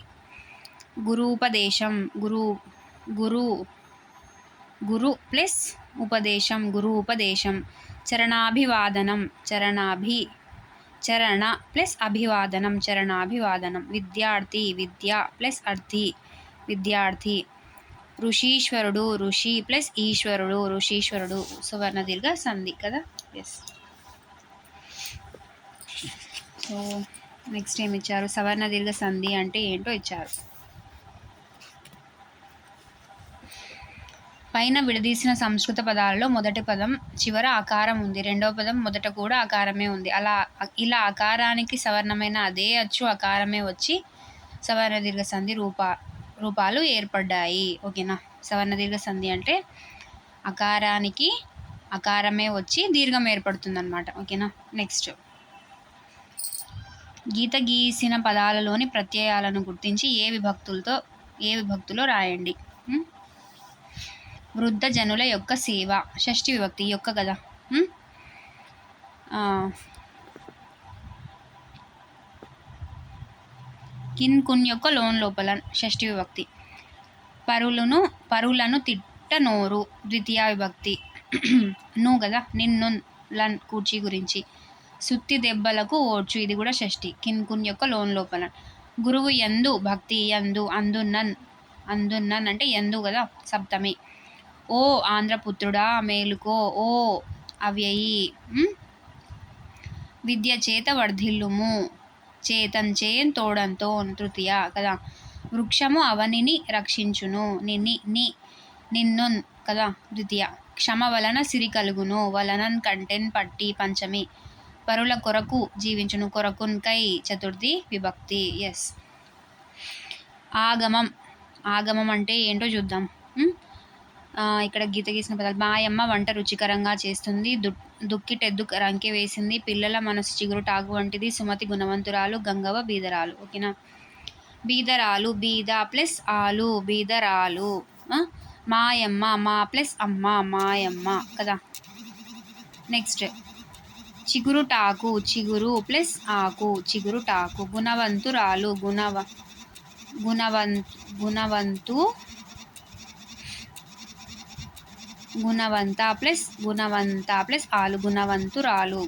గురూపదేశం, గురు ప్లస్ ఉపదేశం, గురు ఉపదేశం. చరణాభివాదనం, చరణ ప్లస్ అభివాదనం, చరణాభివాదనం. విద్యార్థి, విద్య ప్లస్ అర్థి, విద్యార్థి. ఋషీశ్వరుడు, ఋషి ప్లస్ ఈశ్వరుడు, ఋషీశ్వరుడు సువర్ణ దీర్ఘ సంధి కదా. ఎస్. సో నెక్స్ట్ ఏమి ఇచ్చారు, సవర్ణ దీర్ఘ సంధి అంటే ఏంటో ఇచ్చారు. పైన విడదీసిన సంస్కృత పదాలలో మొదటి పదం చివర ఆకారం ఉంది, రెండవ పదం మొదట కూడా ఆకారమే ఉంది. ఇలా ఆకారానికి సవర్ణమైన అదే అచ్చు ఆకారమే వచ్చి సవర్ణ దీర్ఘ సంధి రూపాలు ఏర్పడ్డాయి. ఓకేనా. సవర్ణ దీర్ఘ సంధి అంటే ఆకారానికి ఆకారమే వచ్చి దీర్ఘం ఏర్పడుతుంది అన్నమాట. ఓకేనా. నెక్స్ట్, గీత గీసిన పదాలలోని ప్రత్యయాలను గుర్తించి ఏ విభక్తిలో రాయండి. వృద్ధ జనుల యొక్క సేవ, షష్ఠి విభక్తి యొక్క కదా. కిన్కున్ యొక్క లోన్ లోపల షష్ఠి విభక్తి. పరులను తిట్టనోరు ద్వితీయ విభక్తి. ను కదా. నిన్ను లన్ కూర్చి గురించి. సుత్తి దెబ్బలకు ఓడ్చు, ఇది కూడా షష్ఠి. కిన్కున్ యొక్క లోన్ లోపల. గురువు యందు భక్తి, యందు. అందున్నన్ అంటే యందు కదా సప్తమి. ఓ ఆంధ్రపుత్రుడా మేలుకో, ఓ అవ్యయి. విద్య చేత వర్ధిల్లుము, చేతన్ తోడంతో తృతీయ కదా. వృక్షము అవనిని రక్షించును, నిన్ను కదా ద్వితీయ. క్షమ వలన సిరి కలుగును, వలనన్ కంటెన్ పట్టి పంచమి. పరుల కొరకు జీవించును, కొరకున్కై చతుర్థి విభక్తి. ఎస్. ఆగమం అంటే ఏంటో చూద్దాం. ఇక్కడ గీత గీసిన పదాలు. మాయమ్మ వంట రుచికరంగా చేస్తుంది, దుక్కిటెద్దు రంకె వేసింది, పిల్లల మనసు చిగురుటాకు వంటిది, సుమతి గుణవంతురాలు, గంగవ్వ బీదరాలు. ఓకేనా. బీదరాలు, బీద ప్లస్ ఆలు, బీదరాలు. మాయమ్మ, మా ప్లస్ అమ్మ, మాయమ్మ కదా. నెక్స్ట్, చిగురుటాకు, చిగురు ప్లస్ ఆకు, చిగురుటాకు. గుణవంతురాలు, గుణవంత ప్లస్ ఆలు, గుణవంతురాలు.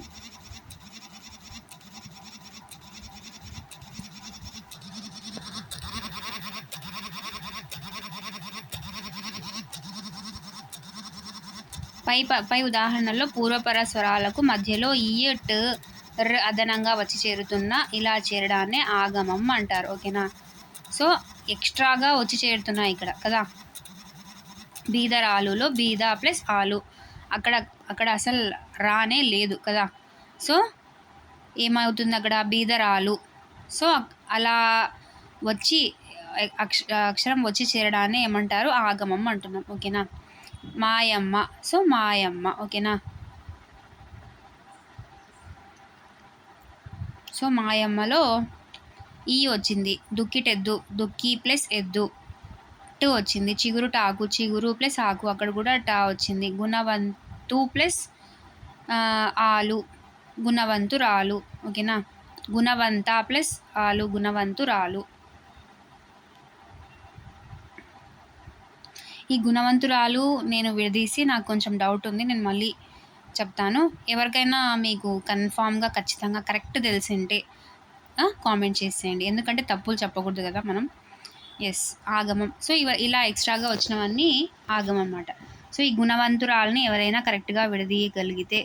పై ఉదాహరణలో పూర్వపర స్వరాలకు మధ్యలో ట్ ర్ అదనంగా వచ్చి చేరుతున్న ఇలా చేరడాన్ని ఆగమం అంటారు. ఓకేనా. సో ఎక్స్ట్రాగా వచ్చి చేరుతున్నాయి ఇక్కడ కదా. బీదరాలులో బీద ప్లస్ ఆలు, అక్కడ అసలు రానే లేదు కదా. సో ఏమవుతుంది అక్కడ, బీదరాలు. సో అలా వచ్చి అక్షరం వచ్చి చేరడాన్ని ఏమంటారు, ఆగమం అంటున్నాం. ఓకేనా. మాయమ్మ, సో మాయమ్మ. ఓకేనా. సో మాయమ్మలో ఈ వచ్చింది, దుక్కిటెద్దు, దుక్కి ప్లస్ ఎద్దు, టు వచ్చింది. చిగురుటాకు, చిగురు ప్లస్ ఆకు, అక్కడ కూడా టా వచ్చింది. గుణవంతు ప్లస్ ఆలు, గుణవంతురాలు. ఓకేనా. గుణవంత ప్లస్ ఆలు, గుణవంతురాలు. ఈ గుణవంతురాలు నేను విడదీసి నాకు కొంచెం డౌట్ ఉంది, నేను మళ్ళీ చెప్తాను. ఎవరికైనా మీకు కన్ఫామ్గా ఖచ్చితంగా కరెక్ట్ తెలిసింటే కామెంట్ చేసేయండి, ఎందుకంటే తప్పులు చెప్పకూడదు కదా మనం. ఎస్. ఆగమం. సో ఇలా ఎక్స్ట్రాగా వచ్చినవన్నీ ఆగమం అన్నమాట. సో ఈ గుణవంతురాలని ఎవరైనా కరెక్ట్గా విడదీయగలిగితే,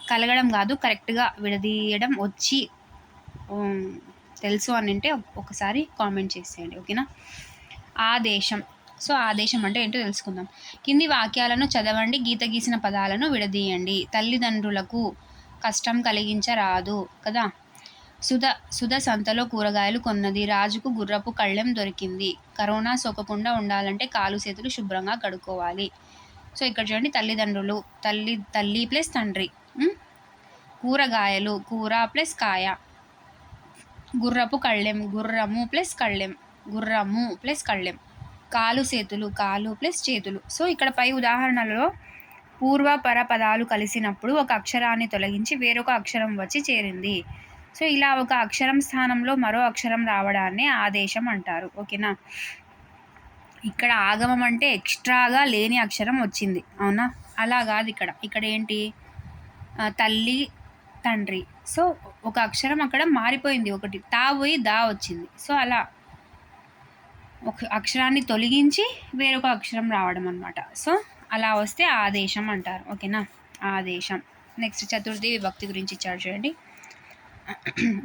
కలగడం కాదు కరెక్ట్గా విడదీయడం వచ్చి తెలుసు అని అంటే ఒకసారి కామెంట్ చేసేయండి. ఓకేనా. ఆదేశం. సో ఆదేశం అంటే ఏంటో తెలుసుకుందాం. కింది వాక్యాలను చదవండి, గీత గీసిన పదాలను విడదీయండి. తల్లిదండ్రులకు కష్టం కలిగించరాదు కదా. సుధ సంతలో కూరగాయలు కొన్నది, రాజుకు గుర్రపు కళ్ళెం దొరికింది. కరోనా సోకకుండా ఉండాలంటే కాలు చేతులు శుభ్రంగా కడుక్కోవాలి. సో ఇక్కడ చూడండి, తల్లిదండ్రులు, తల్లి ప్లస్ తండ్రి. కూరగాయలు, కూర ప్లస్ కాయ. గుర్రపు కళ్ళెం, గుర్రము ప్లస్ కళ్ళెం, గుర్రము ప్లస్ కళ్ళెం. కాలు చేతులు, కాలు ప్లస్ చేతులు. సో ఇక్కడ పై ఉదాహరణలో పూర్వపర పదాలు కలిసినప్పుడు ఒక అక్షరాన్ని తొలగించి వేరొక అక్షరం వచ్చి చేరింది. సో ఇలా ఒక అక్షరం స్థానంలో మరో అక్షరం రావడాన్ని ఆదేశం అంటారు. ఓకేనా. ఇక్కడ ఆగమం అంటే ఎక్స్ట్రాగా లేని అక్షరం వచ్చింది, అవునా. అలా కాదు ఇక్కడ. ఇక్కడ ఏంటి, తల్లి, తండ్రి. సో ఒక అక్షరం అక్కడ మారిపోయింది, ఒకటి తా పోయి దా వచ్చింది. సో అలా ఒక అక్షరాన్ని తొలగించి వేరొక అక్షరం రావడం అనమాట. సో అలా వస్తే ఆదేశం అంటారు. ఓకేనా, ఆదేశం. నెక్స్ట్ చతుర్థి విభక్తి గురించి ఇచ్చాడు చూడండి.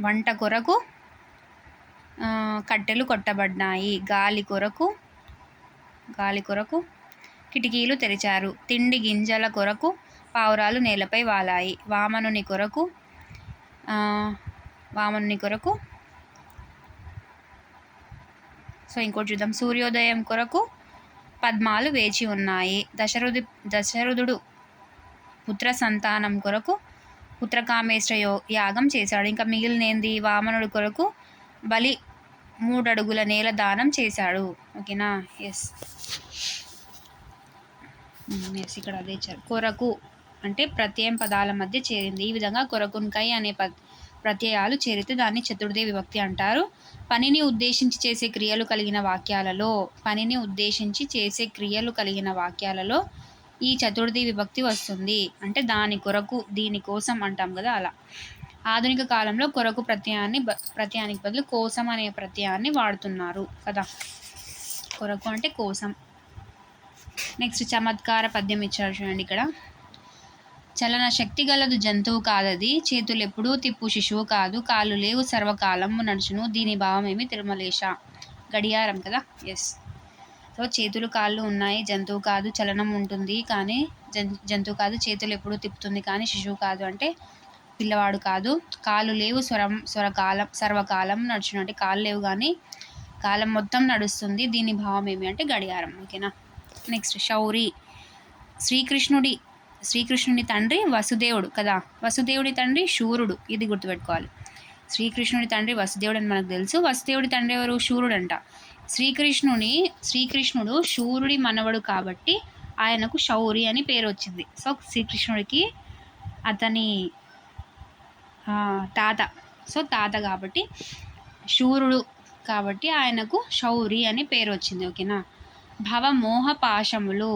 వంట కొరకు కట్టెలు కొట్టబడ్డాయి, గాలి కొరకు కిటికీలు తెరిచారు, తిండి గింజల కొరకు పావురాలు నేలపై వాలాయి, వామనుని కొరకు సో ఇంకోటి చూద్దాం. సూర్యోదయం కొరకు పద్మాలు వేచి ఉన్నాయి, దశరథుడు పుత్ర సంతానం కొరకు పుత్రకామేశ్వర యాగం చేశాడు. ఇంకా మిగిలినేంది, వామనుడి కొరకు బలి 3 అడుగుల నేల దానం చేశాడు. ఓకేనా. ఎస్ ఇక్కడ అదే ఇచ్చారు. కొరకు అంటే ప్రత్యయం పదాల మధ్య చేరింది. ఈ విధంగా కొరకున్కై అనే ప్రత్యయాలు చేరితే దాన్ని చతుర్థి విభక్తి అంటారు. పనిని ఉద్దేశించి చేసే క్రియలు కలిగిన వాక్యాలలో ఈ చతుర్థి విభక్తి వస్తుంది. అంటే దాని కొరకు, దీనికోసం అంటాం కదా, అలా. ఆధునిక కాలంలో కొరకు ప్రత్యయానికి బదులు కోసం అనే ప్రత్యయాన్ని వాడుతున్నారు కదా. కొరకు అంటే కోసం. నెక్స్ట్ చమత్కార పద్యం ఇచ్చారు చూడండి ఇక్కడ. చలన శక్తి గలదు జంతువు కాదది, చేతులు ఎప్పుడూ తిప్పు శిశువు కాదు, కాళ్ళు లేవు సర్వకాలము నడుచును, దీని భావమేమి తిరుమలేశ. గడియారం కదా. ఎస్. సో చేతులు కాళ్ళు ఉన్నాయి, జంతువు కాదు, చలనం ఉంటుంది కానీ జంతువు కాదు, చేతులు ఎప్పుడూ తిప్పుతుంది కానీ శిశువు కాదు అంటే పిల్లవాడు కాదు, కాళ్ళు లేవు సర్వకాలం నడుచును అంటే కాళ్ళు లేవు కానీ కాలం మొత్తం నడుస్తుంది, దీని భావం ఏమి అంటే గడియారం. ఓకేనా. నెక్స్ట్ శౌరి. శ్రీకృష్ణుడి తండ్రి వసుదేవుడు కదా. వసుదేవుడి తండ్రి శూరుడు, ఇది గుర్తుపెట్టుకోవాలి. శ్రీకృష్ణుడి తండ్రి వసుదేవుడు అని మనకు తెలుసు. వసుదేవుడి తండ్రి ఎవరు, శూరుడు అంట. శ్రీకృష్ణుడు శూరుడి మనవడు కాబట్టి ఆయనకు శౌరి అని పేరు వచ్చింది. సో శ్రీకృష్ణుడికి అతని తాత, సో తాత కాబట్టి శూరుడు కాబట్టి ఆయనకు శౌరి అని పేరు వచ్చింది. ఓకేనా. భవమోహ పాశములు.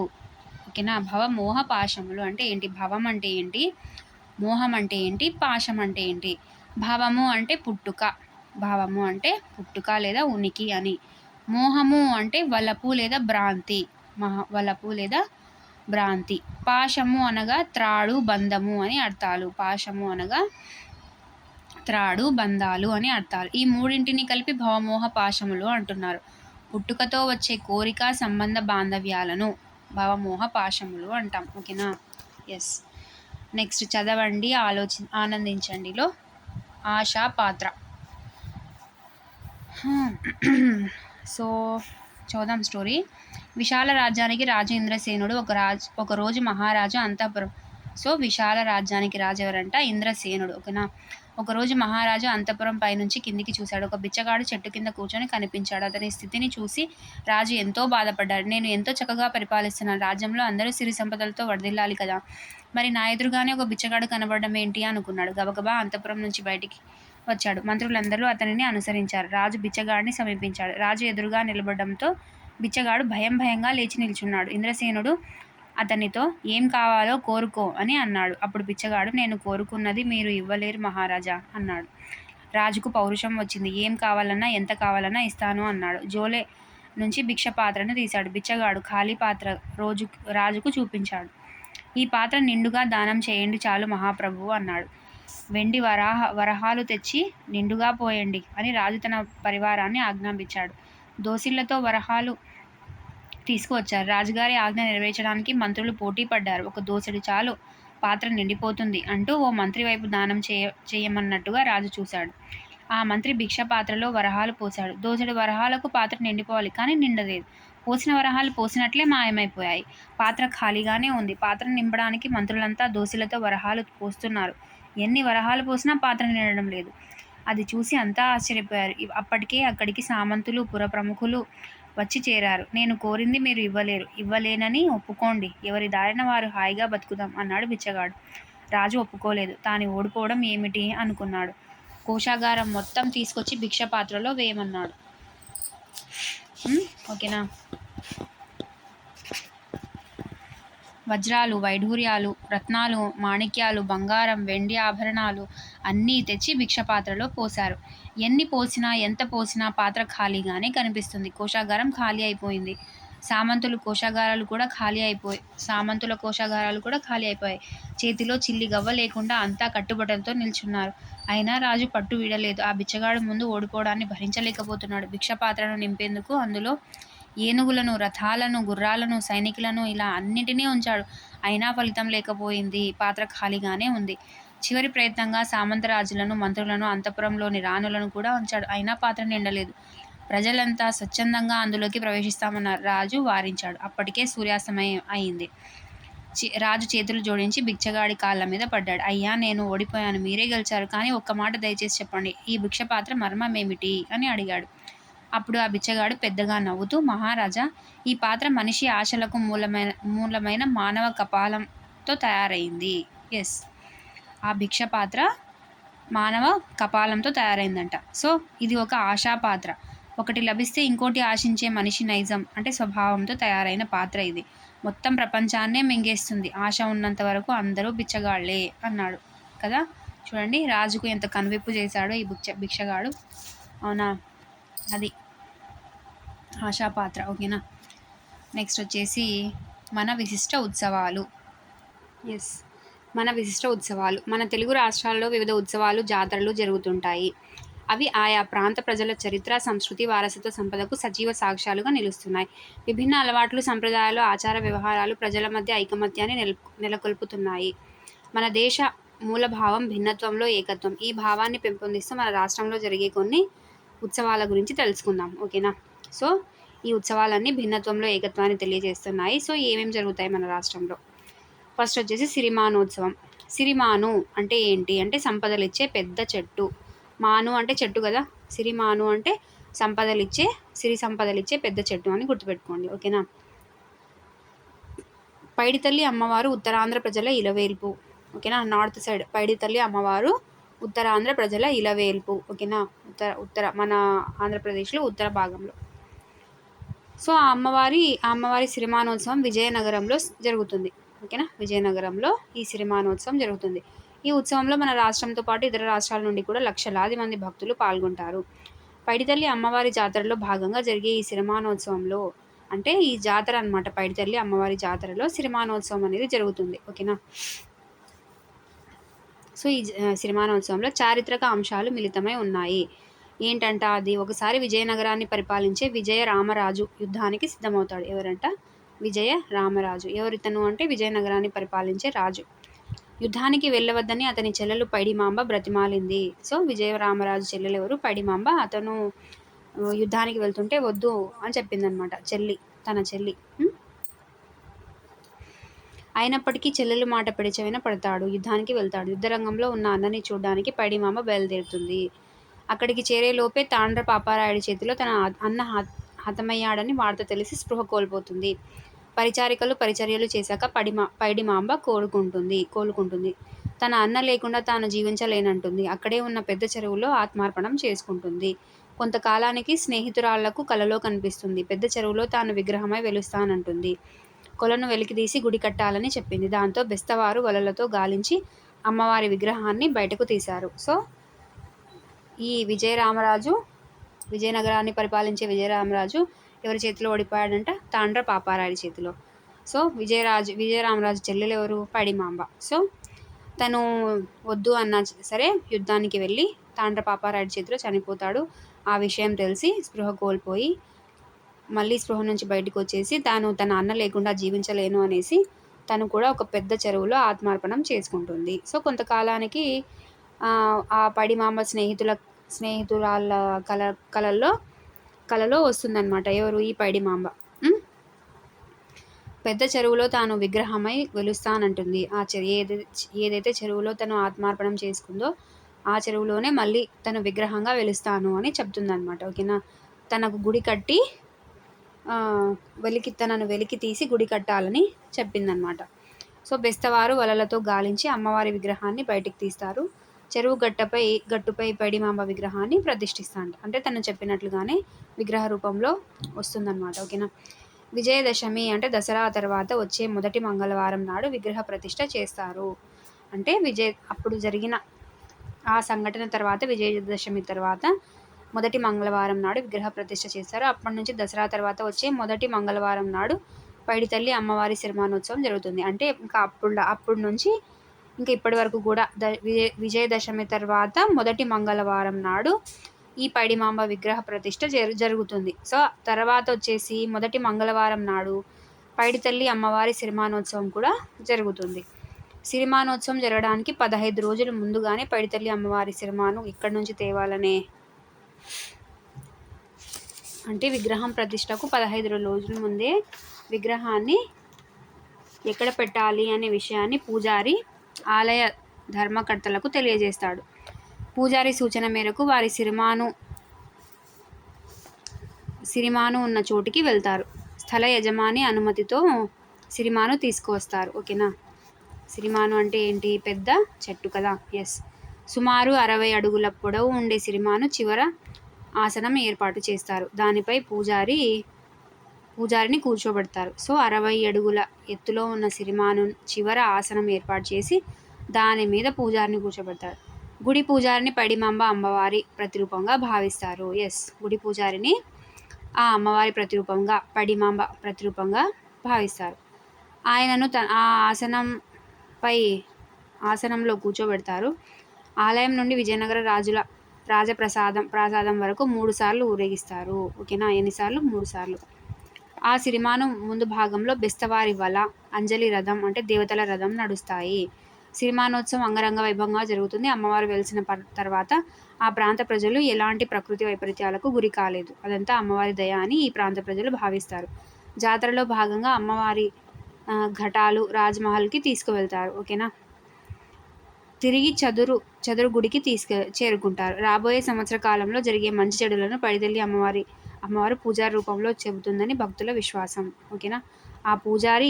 ఓకేనా. భవమోహ పాశములు అంటే ఏంటి, భవం అంటే ఏంటి, మోహం అంటే ఏంటి, పాశం అంటే ఏంటి. భవము అంటే పుట్టుక, భావము అంటే పుట్టుక లేదా ఉనికి అని. మోహము అంటే వలపు లేదా భ్రాంతి. పాశము అనగా త్రాడు, బంధము అని అర్థాలు. పాశము అనగా త్రాడు, బంధాలు అని అర్థాలు. ఈ మూడింటిని కలిపి భవమోహ పాశములు అంటున్నారు. పుట్టుకతో వచ్చే కోరిక, సంబంధ బాంధవ్యాలను భవమోహ పాశములు అంటాం. ఓకేనా. ఎస్. నెక్స్ట్ చదవండి, ఆనందించండిలో ఆశా పాత్ర. సో చూద్దాం స్టోరీ. విశాల రాజ్యానికి రాజు ఇంద్రసేనుడు. ఒకరోజు మహారాజు అంతఃపురం. సో విశాల రాజ్యానికి రాజు ఎవరంట, ఇంద్రసేనుడు. ఓకేనా. ఒకరోజు మహారాజు అంతఃపురం పైనుంచి కిందికి చూశాడు. ఒక బిచ్చగాడు చెట్టు కింద కూర్చొని కనిపించాడు. అతని స్థితిని చూసి రాజు ఎంతో బాధపడ్డాడు. నేను ఎంతో చక్కగా పరిపాలిస్తున్నాను, రాజ్యంలో అందరూ సిరి సంపదలతో వడదిల్లాలి కదా, మరి నా ఎదురుగానే ఒక బిచ్చగాడు కనబడడం ఏంటి అనుకున్నాడు. గబగబా అంతఃపురం నుంచి బయటికి వచ్చాడు. మంత్రులందరూ అతనిని అనుసరించారు. రాజు బిచ్చగాడిని సమీపించాడు. రాజు ఎదురుగా నిలబడడంతో బిచ్చగాడు భయంగా లేచి నిల్చున్నాడు. ఇంద్రసేనుడు అతనితో ఏం కావాలో కోరుకో అని అన్నాడు. అప్పుడు బిచ్చగాడు, నేను కోరుకున్నది మీరు ఇవ్వలేరు మహారాజా అన్నాడు. రాజుకు పౌరుషం వచ్చింది. ఏం కావాలన్నా ఎంత కావాలన్నా ఇస్తాను అన్నాడు. జోలే నుంచి భిక్ష పాత్రను తీశాడు. బిచ్చగాడు ఖాళీ పాత్ర రాజుకు చూపించాడు. ఈ పాత్ర నిండుగా దానం చేయండి చాలు మహాప్రభువు అన్నాడు. వెండి వరహాలు తెచ్చి నిండుగా పోయండి అని రాజు తన పరివారాన్ని ఆజ్ఞాపించాడు. దోసిళ్లతో వరహాలు తీసుకువచ్చారు. రాజుగారి ఆజ్ఞ నెరవేర్చడానికి మంత్రులు పోటీ పడ్డారు. ఒక దోసెడు చాలు, పాత్ర నిండిపోతుంది అంటూ ఓ మంత్రి వైపు దానం చేయమన్నట్టుగా రాజు చూశాడు. ఆ మంత్రి భిక్ష పాత్రలో వరహాలు పోశాడు. దోసెడు వరహాలకు పాత్ర నిండిపోవాలి కానీ నిండలేదు. పోసిన వరహాలు పోసినట్లే మాయమైపోయాయి. పాత్ర ఖాళీగానే ఉంది. పాత్ర నింపడానికి మంత్రులంతా దోసిలతో వరహాలు పోస్తున్నారు. ఎన్ని వరహాలు పోసినా పాత్ర నిండడం లేదు. అది చూసి అంతా ఆశ్చర్యపోయారు. అప్పటికే అక్కడికి సామంతులు, పుర ప్రముఖులు వచ్చి చేరారు. నేను కోరింది మీరు ఇవ్వలేరు, ఇవ్వలేనని ఒప్పుకోండి, ఎవరి దారిన వారు హాయిగా బతుకుదాం అన్నాడు బిచ్చగాడు. రాజు ఒప్పుకోలేదు. తాను ఓడిపోవడం ఏమిటి అనుకున్నాడు. కోశాగారం మొత్తం తీసుకొచ్చి భిక్ష పాత్రలో వేయమన్నాడు. ఓకేనా. వజ్రాలు, వైఢూర్యాలు, రత్నాలు, మాణిక్యాలు, బంగారం, వెండి ఆభరణాలు అన్నీ తెచ్చి భిక్షపాత్రలో పోశారు. ఎన్ని పోసినా ఎంత పోసినా పాత్ర ఖాళీగానే కనిపిస్తుంది. కోశాగారం ఖాళీ అయిపోయింది. సామంతుల కోశాగారాలు కూడా ఖాళీ అయిపోయాయి. చేతిలో చిల్లి గవ్వ లేకుండా అంతా కట్టుబట్టలతో నిల్చున్నారు. అయినా రాజు పట్టు వీడలేదు. ఆ బిచ్చగాడు ముందు ఓడిపోవడాన్ని భరించలేకపోతున్నాడు. భిక్షపాత్రను నింపేందుకు అందులో ఏనుగులను, రథాలను, గుర్రాలను, సైనికులను ఇలా అన్నింటినీ ఉంచాడు. అయినా ఫలితం లేకపోయింది. పాత్ర ఖాళీగానే ఉంది. చివరి ప్రయత్నంగా సామంతరాజులను, మంత్రులను, అంతఃపురంలోని రాణులను కూడా ఉంచాడు. అయినా పాత్ర నిండలేదు. ప్రజలంతా స్వచ్ఛందంగా అందులోకి ప్రవేశిస్తామన్నారు. రాజు వారించాడు. అప్పటికే సూర్యాస్తమయం అయింది. రాజు చేతులు జోడించి బిచ్చగాడి కాళ్ళ మీద పడ్డాడు. అయ్యా, నేను ఓడిపోయాను, మీరే గెలిచారు, కానీ ఒక్క మాట దయచేసి చెప్పండి, ఈ భిక్షపాత్ర మర్మమేమిటి అని అడిగాడు. అప్పుడు ఆ బిచ్చగాడు పెద్దగా నవ్వుతూ, మహారాజా, ఈ పాత్ర మనిషి ఆశలకు మూలమైన మానవ కపాలంతో తయారైంది. ఎస్, ఆ భిక్ష పాత్ర మానవ కపాలంతో తయారైందంట. సో ఇది ఒక ఆశా పాత్ర. ఒకటి లభిస్తే ఇంకోటి ఆశించే మనిషి నైజం అంటే స్వభావంతో తయారైన పాత్ర ఇది. మొత్తం ప్రపంచాన్నే మింగేస్తుంది. ఆశ ఉన్నంత వరకు అందరూ బిచ్చగాళ్లే అన్నాడు కదా. చూడండి రాజుకు ఎంత కనువిప్పు చేశాడో ఈ భిక్షగాడు. అవునా, అది ఆశాపాత్ర. ఓకేనా. నెక్స్ట్ వచ్చేసి మన విశిష్ట ఉత్సవాలు. ఎస్, మన విశిష్ట ఉత్సవాలు. మన తెలుగు రాష్ట్రాల్లో వివిధ ఉత్సవాలు, జాతరలు జరుగుతుంటాయి. అవి ఆయా ప్రాంత ప్రజల చరిత్ర, సంస్కృతి, వారసత్వ సంపదకు సజీవ సాక్ష్యాలుగా నిలుస్తున్నాయి. విభిన్న అలవాట్లు, సంప్రదాయాలు, ఆచార వ్యవహారాలు ప్రజల మధ్య ఐకమత్యాన్ని నెలకొల్పుతున్నాయి. మన దేశ మూలభావం భిన్నత్వంలో ఏకత్వం. ఈ భావాన్ని పెంపొందిస్తూ మన రాష్ట్రంలో జరిగే కొన్ని ఉత్సవాల గురించి తెలుసుకుందాం. ఓకేనా. సో ఈ ఉత్సవాలన్నీ భిన్నత్వంలో ఏకత్వాన్ని తెలియజేస్తున్నాయి. సో ఏమేమి జరుగుతాయి మన రాష్ట్రంలో? ఫస్ట్ వచ్చేసి సిరిమానోత్సవం. సిరిమాను అంటే ఏంటి అంటే సంపదలిచ్చే పెద్ద చెట్టు. మాను అంటే చెట్టు కదా. సిరిమాను అంటే సిరి సంపదలిచ్చే పెద్ద చెట్టు అని గుర్తుపెట్టుకోండి. ఓకేనా. పైడితల్లి అమ్మవారు ఉత్తరాంధ్ర ప్రజల ఇలవేల్పు. ఓకేనా. నార్త్ సైడ్ పైడితల్లి అమ్మవారు ఉత్తరాంధ్ర ప్రజల ఇలవేల్పు. ఓకేనా. ఉత్తర మన ఆంధ్రప్రదేశ్లో ఉత్తర భాగంలో. సో ఆ అమ్మవారి సిరిమానోత్సవం విజయనగరంలో జరుగుతుంది. ఓకేనా. విజయనగరంలో ఈ సిరిమానోత్సవం జరుగుతుంది. ఈ ఉత్సవంలో మన రాష్ట్రంతో పాటు ఇతర రాష్ట్రాల నుండి కూడా లక్షలాది మంది భక్తులు పాల్గొంటారు. పైడితల్లి అమ్మవారి జాతరలో భాగంగా జరిగే ఈ సిరిమానోత్సవంలో అంటే ఈ జాతర అనమాట, పైడితల్లి అమ్మవారి జాతరలో సిరిమానోత్సవం అనేది జరుగుతుంది. ఓకేనా. సో ఈ సిరిమానోత్సవంలో చారిత్రక అంశాలు మిళితమై ఉన్నాయి. ఏంటంట అది? ఒకసారి విజయనగరాన్ని పరిపాలించే విజయ రామరాజు యుద్ధానికి సిద్ధమవుతాడు. ఎవరంట? విజయ రామరాజు. ఎవరితను అంటే విజయనగరాన్ని పరిపాలించే రాజు. యుద్ధానికి వెళ్ళవద్దని అతని చెల్లెలు పైడిమాంబ బ్రతిమాలింది. సో విజయ రామరాజు చెల్లెలు ఎవరు? పైడిమాంబ. అతను యుద్ధానికి వెళ్తుంటే వద్దు అని చెప్పిందనమాట తన చెల్లి. అయినప్పటికీ చెల్లెలు మాట పెడిచెవిన పడతాడు. యుద్ధానికి వెళ్తాడు. యుద్ధరంగంలో ఉన్న అన్నని చూడడానికి పైడిమాంబ బయలుదేరుతుంది. అక్కడికి చేరేలోపే తాండ్ర పాపారాయుడి చేతిలో తన అన్న హతమయ్యాడని వార్త తెలిసి స్పృహ కోల్పోతుంది. పరిచారికలు పరిచర్యలు చేశాక పైడిమాంబ కోలుకుంటుంది. తన అన్న లేకుండా తాను జీవించలేనంటుంది. అక్కడే ఉన్న పెద్ద చెరువులో ఆత్మార్పణం చేసుకుంటుంది. కొంతకాలానికి స్నేహితురాళ్లకు కలలో కనిపిస్తుంది. పెద్ద చెరువులో తాను విగ్రహమై వెలుస్తానంటుంది. కొలను వెలికితీసి గుడి కట్టాలని చెప్పింది. దాంతో బెస్తవారు వలలతో గాలించి అమ్మవారి విగ్రహాన్ని బయటకు తీశారు. సో ఈ విజయనగరాన్ని పరిపాలించే విజయరామరాజు ఎవరి చేతిలో ఓడిపోయాడంట? తాండ్ర పాపారాయుడి చేతిలో. సో విజయరామరాజు చెల్లెలు ఎవరు? పైడిమాంబ. సో తను వద్దు అన్నా సరే యుద్ధానికి వెళ్ళి తాండ్ర పాపారాయుడి చేతిలో చనిపోతాడు. ఆ విషయం తెలిసి స్పృహ కోల్పోయి మళ్ళీ స్పృహ నుంచి బయటకు వచ్చేసి తాను తన అన్న లేకుండా జీవించలేను అనేసి తను కూడా ఒక పెద్ద చెరువులో ఆత్మార్పణం చేసుకుంటుంది. సో కొంతకాలానికి ఆ పైడిమాంబ స్నేహితురాళ్ళ కలలో వస్తుందన్నమాట. ఎవరు? ఈ పైడిమాంబ. పెద్ద చెరువులో తాను విగ్రహమై వెలుస్తానంటుంది. ఆ ఏదైతే చెరువులో తను ఆత్మార్పణం చేసుకుందో ఆ చెరువులోనే మళ్ళీ తను విగ్రహంగా వెలుస్తాను అని చెప్తుందనమాట. ఓకేనా. తనకు గుడి కట్టి తనను వెలికి తీసి గుడి కట్టాలని చెప్పిందనమాట. సో బెస్తవారు వలలతో గాలించి అమ్మవారి విగ్రహాన్ని బయటికి తీస్తారు. చెరువు గట్టుపై పైడిమాంబ విగ్రహాన్ని ప్రతిష్ఠిస్తాంట. అంటే తను చెప్పినట్లుగానే విగ్రహ రూపంలో వస్తుందన్నమాట. ఓకేనా. విజయదశమి అంటే దసరా తర్వాత వచ్చే మొదటి మంగళవారం నాడు విగ్రహ ప్రతిష్ఠ చేస్తారు. అంటే అప్పుడు జరిగిన ఆ సంఘటన తర్వాత విజయదశమి తర్వాత మొదటి మంగళవారం నాడు విగ్రహ ప్రతిష్ఠ చేస్తారు. అప్పటి నుంచి దసరా తర్వాత వచ్చే మొదటి మంగళవారం నాడు పైడితల్లి అమ్మవారి సిరిమానోత్సవం జరుగుతుంది. అంటే ఇంకా అప్పుడు నుంచి ఇంకా ఇప్పటి వరకు కూడా విజయదశమి తర్వాత మొదటి మంగళవారం నాడు ఈ పైడిమాంబ విగ్రహ ప్రతిష్ఠ జరుగుతుంది. సో తర్వాత వచ్చేసి మొదటి మంగళవారం నాడు పైడితల్లి అమ్మవారి సిరిమానోత్సవం కూడా జరుగుతుంది. సిరిమానోత్సవం జరగడానికి 15 రోజుల ముందుగానే పైడితల్లి అమ్మవారి సిరిమాను ఇక్కడి నుంచి తేవాలనే అంటే విగ్రహం ప్రతిష్టకు 15 రోజుల ముందే విగ్రహాన్ని ఎక్కడ పెట్టాలి అనే విషయాన్ని పూజారి ఆలయ ధర్మకర్తలకు తెలియజేస్తాడు. పూజారి సూచన మేరకు వారి సిరిమాను ఉన్న చోటికి వెళ్తారు. స్థల యజమాని అనుమతితో సిరిమాను తీసుకువస్తారు. ఓకేనా. సిరిమాను అంటే ఏంటి? పెద్ద చెట్టు కదా. ఎస్. సుమారు 60 అడుగుల పొడవు ఉండే సిరిమాను చివర ఆసనం ఏర్పాటు చేస్తారు. దానిపై పూజారిని కూర్చోబెడతారు. సో 60 అడుగుల ఎత్తులో ఉన్న సిరిమాను చివర ఆసనం ఏర్పాటు చేసి దాని మీద పూజారిని కూర్చోబెడతారు. గుడి పూజారిని పైడిమాంబ అమ్మవారి ప్రతిరూపంగా భావిస్తారు. ఎస్. గుడి పూజారిని ఆ అమ్మవారి ప్రతిరూపంగా పైడిమాంబ ప్రతిరూపంగా భావిస్తారు. ఆయనను ఆ ఆసనంలో కూర్చోబెడతారు. ఆలయం నుండి విజయనగర ప్రసాదం వరకు 3 సార్లు ఊరేగిస్తారు. ఓకేనా. ఎన్నిసార్లు? 3 సార్లు. ఆ సిరిమాను ముందు భాగంలో బెస్తవారి వల, అంజలి రథం అంటే దేవతల రథం నడుస్తాయి. సిరిమానోత్సవం అంగరంగ వైభవంగా జరుగుతుంది. అమ్మవారు వెలిసిన తర్వాత ఆ ప్రాంత ప్రజలు ఎలాంటి ప్రకృతి వైపరీత్యాలకు గురి కాలేదు. అదంతా అమ్మవారి దయ అని ఈ ప్రాంత ప్రజలు భావిస్తారు. జాతరలో భాగంగా అమ్మవారి ఘటాలు రాజ్మహల్కి తీసుకువెళ్తారు. ఓకేనా. తిరిగి చదురు గుడికి చేరుకుంటారు. రాబోయే సంవత్సర కాలంలో జరిగే మంచి చెడులను పైడితల్లి అమ్మవారు పూజారి రూపంలో చెబుతుందని భక్తుల విశ్వాసం. ఓకేనా. ఆ పూజారి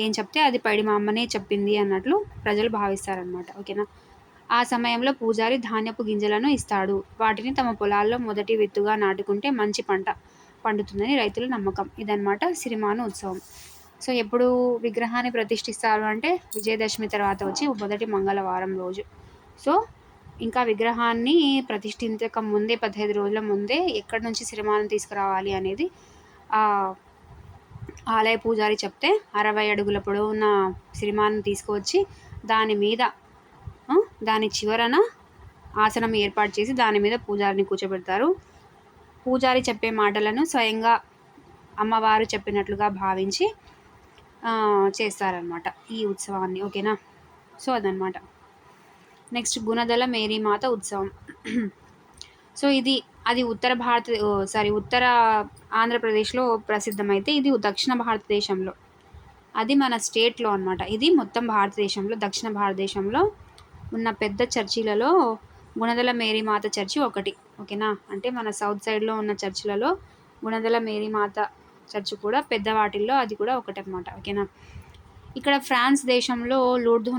ఏం చెప్తే అది పైడిమాంబనే చెప్పింది అన్నట్లు ప్రజలు భావిస్తారనమాట. ఓకేనా. ఆ సమయంలో పూజారి ధాన్యపు గింజలను ఇస్తాడు. వాటిని తమ పొలాల్లో మొదటి విత్తుగా నాటుకుంటే మంచి పంట పండుతుందని రైతుల నమ్మకం. ఇదన్నమాట సిరిమాను ఉత్సవం. సో ఎప్పుడు విగ్రహాన్ని ప్రతిష్ఠిస్తారు అంటే విజయదశమి తర్వాత వచ్చి మొదటి మంగళవారం రోజు. సో ఇంకా విగ్రహాన్ని ప్రతిష్ఠించక ముందే 15 రోజుల ముందే ఎక్కడి నుంచి సిరిమాను తీసుకురావాలి అనేది ఆలయ పూజారి చెప్తే 60 అడుగుల పొడవున్న సిరిమాను తీసుకువచ్చి దాని చివరన ఆసనం ఏర్పాటు చేసి దాని మీద పూజారిని కూర్చోబెడతారు. పూజారి చెప్పే మాటలను స్వయంగా అమ్మవారు చెప్పినట్లుగా భావించి చేస్తారనమాట ఈ ఉత్సవాన్ని. ఓకేనా. సో అదనమాట. నెక్స్ట్ గుణదల మేరీమాత ఉత్సవం. సో అది ఉత్తర ఆంధ్రప్రదేశ్లో ప్రసిద్ధమైతే ఇది దక్షిణ భారతదేశంలో, అది మన స్టేట్లో అనమాట. ఇది మొత్తం భారతదేశంలో దక్షిణ భారతదేశంలో ఉన్న పెద్ద చర్చిలలో గుణదల మేరీమాత చర్చి ఒకటి. ఓకేనా. అంటే మన సౌత్ సైడ్లో ఉన్న చర్చిలలో గుణదల మేరీమాత చర్చి కూడా పెద్ద వాటిల్లో అది కూడా ఒకటి అనమాట. ఓకేనా. ఇక్కడ ఫ్రాన్స్ దేశంలో లూర్దు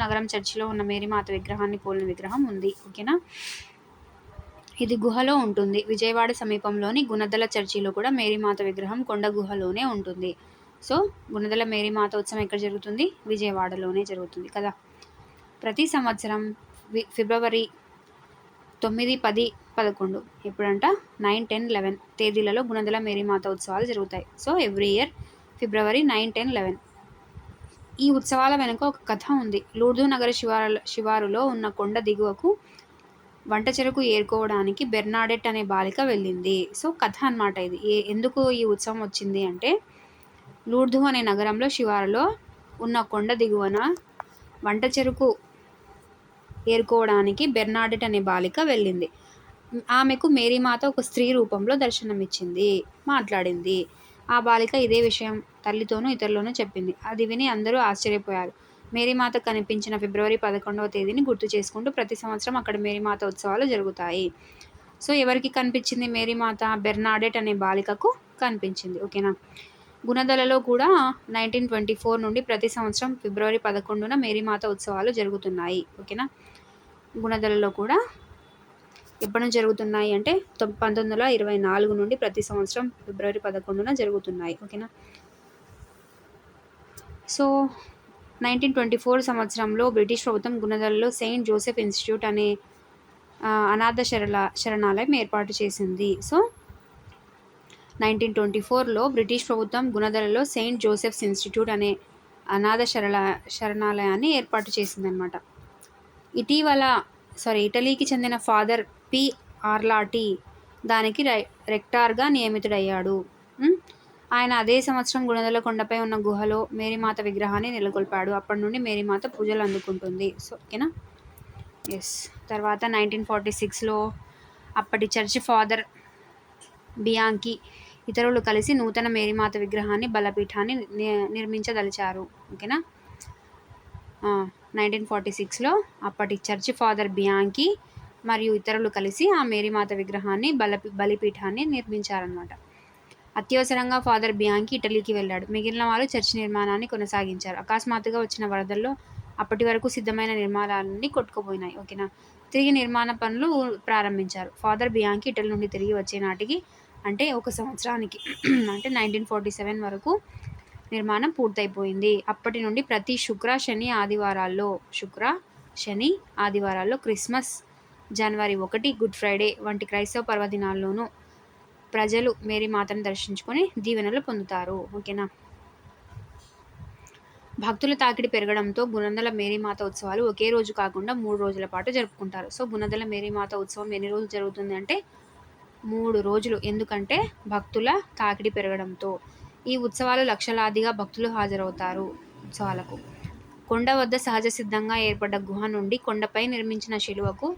నగరం చర్చిలో ఉన్న మేరీమాత విగ్రహాన్ని పోలిన విగ్రహం ఉంది. ఓకేనా. ఇది గుహలో ఉంటుంది. విజయవాడ సమీపంలోని గుణదల చర్చిలో కూడా మేరీమాత విగ్రహం కొండ గుహలోనే ఉంటుంది. సో గుణదల మేరీమాత ఉత్సవం ఎక్కడ జరుగుతుంది? విజయవాడలోనే జరుగుతుంది కదా. ప్రతి సంవత్సరం ఫిబ్రవరి 9, 10, 11 ఎప్పుడంట 9, 10, 11 తేదీలలో గుణదల మేరీమాత ఉత్సవాలు జరుగుతాయి. So every year February 9, 10, 11. ఈ ఉత్సవాల వెనుక ఒక కథ ఉంది. లూర్దు నగర శివారులో ఉన్న కొండ దిగువకు వంట చెరకు ఏరుకోవడానికి బెర్నాడెట్ అనే బాలిక వెళ్ళింది. సో కథ అన్నమాట ఇది. ఎందుకు ఈ ఉత్సవం వచ్చింది అంటే లూర్దు అనే నగరంలో శివారులో ఉన్న కొండ దిగువన వంట చెరకు ఏరుకోవడానికి బెర్నాడెట్ అనే బాలిక వెళ్ళింది. ఆమెకు మేరీమాత ఒక స్త్రీ రూపంలో దర్శనమిచ్చింది, మాట్లాడింది. ఆ బాలిక ఇదే విషయం తల్లితోనూ ఇతరులను చెప్పింది. అది విని అందరూ ఆశ్చర్యపోయారు. మేరీమాత కనిపించిన ఫిబ్రవరి 11వ తేదీని గుర్తు చేసుకుంటూ ప్రతి సంవత్సరం అక్కడ మేరీమాత ఉత్సవాలు జరుగుతాయి. సో ఎవరికి కనిపించింది మేరీమాత? బెర్నాడెట్ అనే బాలికకు కనిపించింది. ఓకేనా. గుణదలలో కూడా 1924 నుండి ప్రతి సంవత్సరం ఫిబ్రవరి 11న మేరీమాత ఉత్సవాలు జరుగుతున్నాయి. ఓకేనా. గుణదలలో కూడా ఎప్పటి నుంచి జరుగుతున్నాయి అంటే 1924 నుండి ప్రతి సంవత్సరం ఫిబ్రవరి 11న జరుగుతున్నాయి. ఓకేనా. సో 1924 సంవత్సరంలో బ్రిటిష్ ప్రభుత్వం గుణదలలో సెయింట్ జోసెఫ్ ఇన్స్టిట్యూట్ అనే అనాథ శరణాలయం ఏర్పాటు చేసింది. సో 1924లో బ్రిటిష్ ప్రభుత్వం గుణదలలో సెయింట్ జోసెఫ్స్ ఇన్స్టిట్యూట్ అనే అనాథ శరణాలయాన్ని ఏర్పాటు చేసిందనమాట. ఇటలీకి చెందిన ఫాదర్ పి ఆర్లాటి దానికి రెక్టార్గా నియమితుడయ్యాడు. ఆయన అదే సంవత్సరం గుణదల కొండపై ఉన్న గుహలో మేరీమాత విగ్రహాన్ని నెలకొల్పాడు. అప్పటి నుండి మేరీమాత పూజలు అందుకుంటుంది. సో ఓకేనా. ఎస్. తర్వాత 1946లో అప్పటి చర్చి ఫాదర్ బియాంకి ఇతరులు కలిసి నూతన మేరీమాత విగ్రహాన్ని బలిపీఠాన్ని నిర్మించదలిచారు. ఓకేనా. 1946లో అప్పటి చర్చి ఫాదర్ బియాంకి మరియు ఇతరులు కలిసి ఆ మేరీమాత విగ్రహాన్ని బలిపీఠాన్ని నిర్మించారన్నమాట. అత్యవసరంగా ఫాదర్ బియాంకి ఇటలీకి వెళ్ళాడు. మిగిలిన వాళ్ళు చర్చి నిర్మాణాన్ని కొనసాగించారు. అకస్మాత్తుగా వచ్చిన వరదల్లో అప్పటి వరకు సిద్ధమైన నిర్మాణాలన్నీ కొట్టుకుపోయినాయి. ఓకేనా. తిరిగి నిర్మాణ పనులు ప్రారంభించారు. ఫాదర్ బియాంకి ఇటలీ నుండి తిరిగి వచ్చే నాటికి అంటే ఒక సంవత్సరానికి అంటే 1947 వరకు నిర్మాణం పూర్తయిపోయింది. అప్పటి నుండి ప్రతి శుక్ర శని ఆదివారాల్లో క్రిస్మస్, జనవరి 1, గుడ్ ఫ్రైడే వంటి క్రైస్తవ పర్వదినాల్లోనూ ప్రజలు మేరీమాతను దర్శించుకొని దీవెనలు పొందుతారు. ఓకేనా. భక్తుల తాకిడి పెరగడంతో గుణదల మేరీమాత ఉత్సవాలు ఒకే రోజు కాకుండా 3 రోజుల పాటు జరుపుకుంటారు. సో గుణదల మేరీమాత ఉత్సవం ఎన్ని రోజులు జరుగుతుంది అంటే 3 రోజులు. ఎందుకంటే భక్తుల తాకిడి పెరగడంతో. ఈ ఉత్సవాలు లక్షలాదిగా భక్తులు హాజరవుతారు ఉత్సవాలకు. కొండ వద్ద సహజ సిద్ధంగా ఏర్పడ్డ గుహ నుండి కొండపై నిర్మించిన శిలువకు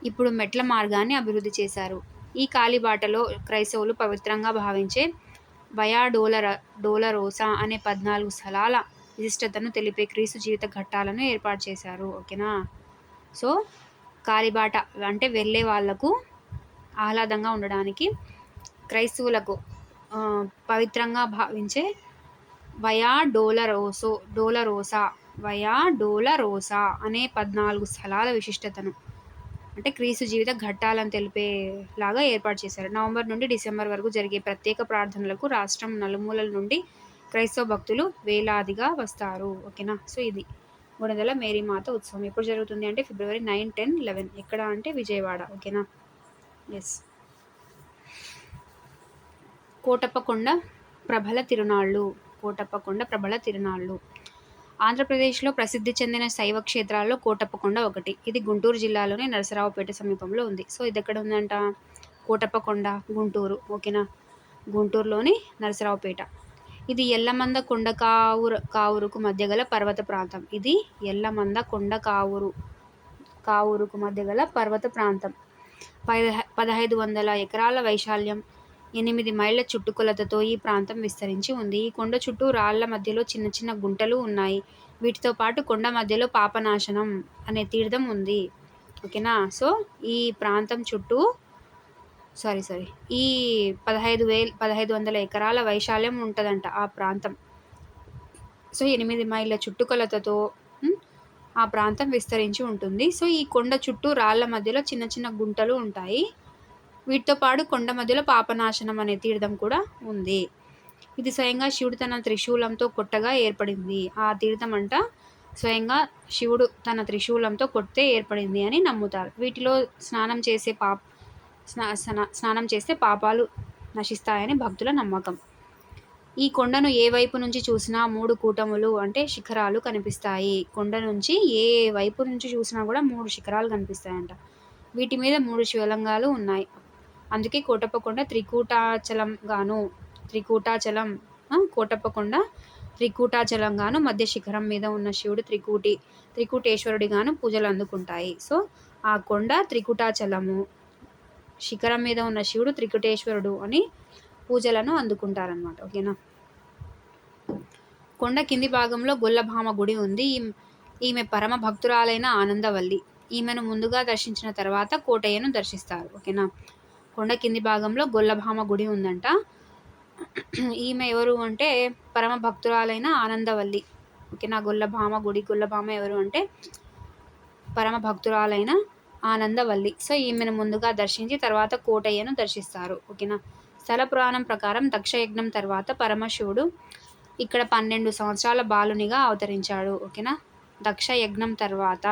ఇప్పుడు మెట్ల మార్గాన్ని అభివృద్ధి చేశారు. ఈ కాలిబాటలో క్రైస్తవులు పవిత్రంగా భావించే వయా డోలరోసా అనే 14 స్థలాల విశిష్టతను తెలిపే క్రీస్తు జీవిత ఘట్టాలను ఏర్పాటు చేశారు. ఓకేనా. సో కాలిబాట అంటే వెళ్ళే వాళ్ళకు ఆహ్లాదంగా ఉండడానికి క్రైస్తవులకు పవిత్రంగా భావించే వయా డోలరోసా అనే 14 స్థలాల విశిష్టతను అంటే క్రీస్తు జీవిత ఘట్టాలను తెలిపేలాగా ఏర్పాటు చేశారు. నవంబర్ నుండి డిసెంబర్ వరకు జరిగే ప్రత్యేక ప్రార్థనలకు రాష్ట్రం నలుమూలల నుండి క్రైస్తవ భక్తులు వేలాదిగా వస్తారు. ఓకేనా. సో ఇది గుణదల మేరీమాత ఉత్సవం ఎప్పుడు జరుగుతుంది అంటే ఫిబ్రవరి 9, 10, 11. ఎక్కడ అంటే విజయవాడ. ఓకేనా. ఎస్. కోటప్పకొండ ప్రభల తిరునాళ్ళు ఆంధ్రప్రదేశ్లో ప్రసిద్ధి చెందిన శైవ క్షేత్రాల్లో కోటప్పకొండ ఒకటి. ఇది గుంటూరు జిల్లాలోని నరసరావుపేట సమీపంలో ఉంది. సో ఇది ఎక్కడ ఉందంట? కోటప్పకొండ, గుంటూరు. ఓకేనా. గుంటూరులోని నరసరావుపేట. ఇది ఎల్లమంద కొండ కావురుకు మధ్య గల పర్వత ప్రాంతం. 1500 ఎకరాల వైశాల్యం, 8 మైళ్ళ చుట్టుకొలతతో ఈ ప్రాంతం విస్తరించి ఉంది. ఈ కొండ చుట్టూ రాళ్ల మధ్యలో చిన్న చిన్న గుంటలు ఉన్నాయి. వీటితో పాటు కొండ మధ్యలో పాపనాశనం అనే తీర్థం ఉంది. ఓకేనా. సో ఈ ప్రాంతం చుట్టూ ఈ 1500 ఎకరాల వైశాల్యం ఉంటుందంట ఆ ప్రాంతం. సో 8 మైళ్ళ చుట్టుకొలతతో ఆ ప్రాంతం విస్తరించి ఉంటుంది. సో ఈ కొండ చుట్టూ రాళ్ల మధ్యలో చిన్న చిన్న గుంటలు ఉంటాయి. వీటితో పాటు కొండ మధ్యలో పాపనాశనం అనే తీర్థం కూడా ఉంది. ఇది స్వయంగా శివుడు తన త్రిశూలంతో కొట్టగా ఏర్పడింది. ఆ తీర్థం అంట స్వయంగా శివుడు తన త్రిశూలంతో కొడితే ఏర్పడింది అని నమ్ముతారు. వీటిలో స్నానం చేస్తే పాపాలు నశిస్తాయని భక్తుల నమ్మకం. ఈ కొండను ఏ వైపు నుంచి చూసినా 3 కూటములు అంటే శిఖరాలు కనిపిస్తాయి. కొండ నుంచి ఏ వైపు నుంచి చూసినా కూడా 3 శిఖరాలు కనిపిస్తాయంట. వీటి మీద 3 శివలింగాలు ఉన్నాయి. అందుకే కోటప్పకొండ కోటప్పకొండ త్రికూటాచలంగాను, మధ్య శిఖరం మీద ఉన్న శివుడు త్రికూటేశ్వరుడిగాను పూజలు అందుకుంటాయి. సో ఆ కొండ త్రికూటాచలము శిఖరం మీద ఉన్న శివుడు త్రికుటేశ్వరుడు అని పూజలను అందుకుంటారనమాట. ఓకేనా. కొండ కింది భాగంలో గొల్లభామ గుడి ఉంది. ఈమె పరమ భక్తురాలైన ఆనందవల్లి. ఈమెను ముందుగా దర్శించిన తర్వాత కోటయ్యను దర్శిస్తారు. ఓకేనా. కొండ కింది భాగంలో గొల్లభామ గుడి ఉందంట. ఈమె ఎవరు అంటే పరమ భక్తురాలైన ఆనందవల్లి. ఓకేనా. గొల్లభామ ఎవరు అంటే పరమ భక్తురాలైన ఆనందవల్లి. సో ఈమెను ముందుగా దర్శించి తర్వాత కోటయ్యను దర్శిస్తారు. ఓకేనా. స్థల పురాణం ప్రకారం దక్షయజ్ఞం తర్వాత పరమశివుడు ఇక్కడ 12 సంవత్సరాల బాలునిగా అవతరించాడు. ఓకేనా. దక్షయజ్ఞం తర్వాత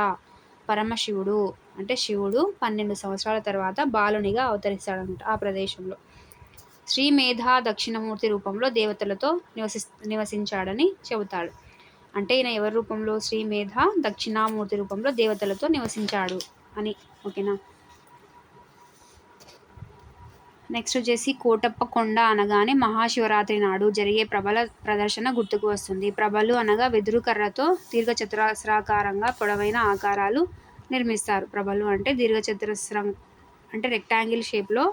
పరమశివుడు అంటే శివుడు 12 సంవత్సరాల తర్వాత బాలునిగా అవతరిస్తాడనమాట ఆ ప్రదేశంలో. శ్రీమేధా దక్షిణమూర్తి రూపంలో దేవతలతో నివసించాడని చెబుతాడు. అంటే ఈయన ఎవరి రూపంలో? శ్రీమేధ దక్షిణామూర్తి రూపంలో దేవతలతో నివసించాడు అని. ఓకేనా. నెక్స్ట్ వచ్చేసి కోటప్ప కొండ అనగానే మహాశివరాత్రి నాడు జరిగే ప్రభల ప్రదర్శన గుర్తుకు వస్తుంది. ప్రభలు అనగా వెదురు కర్రతో దీర్ఘచతురస్రాకారంగా పొడవైన ఆకారాలు నిర్మిస్తారు. ప్రభలు అంటే దీర్ఘచతురస్రం అంటే రెక్టాంగిల్ షేప్లో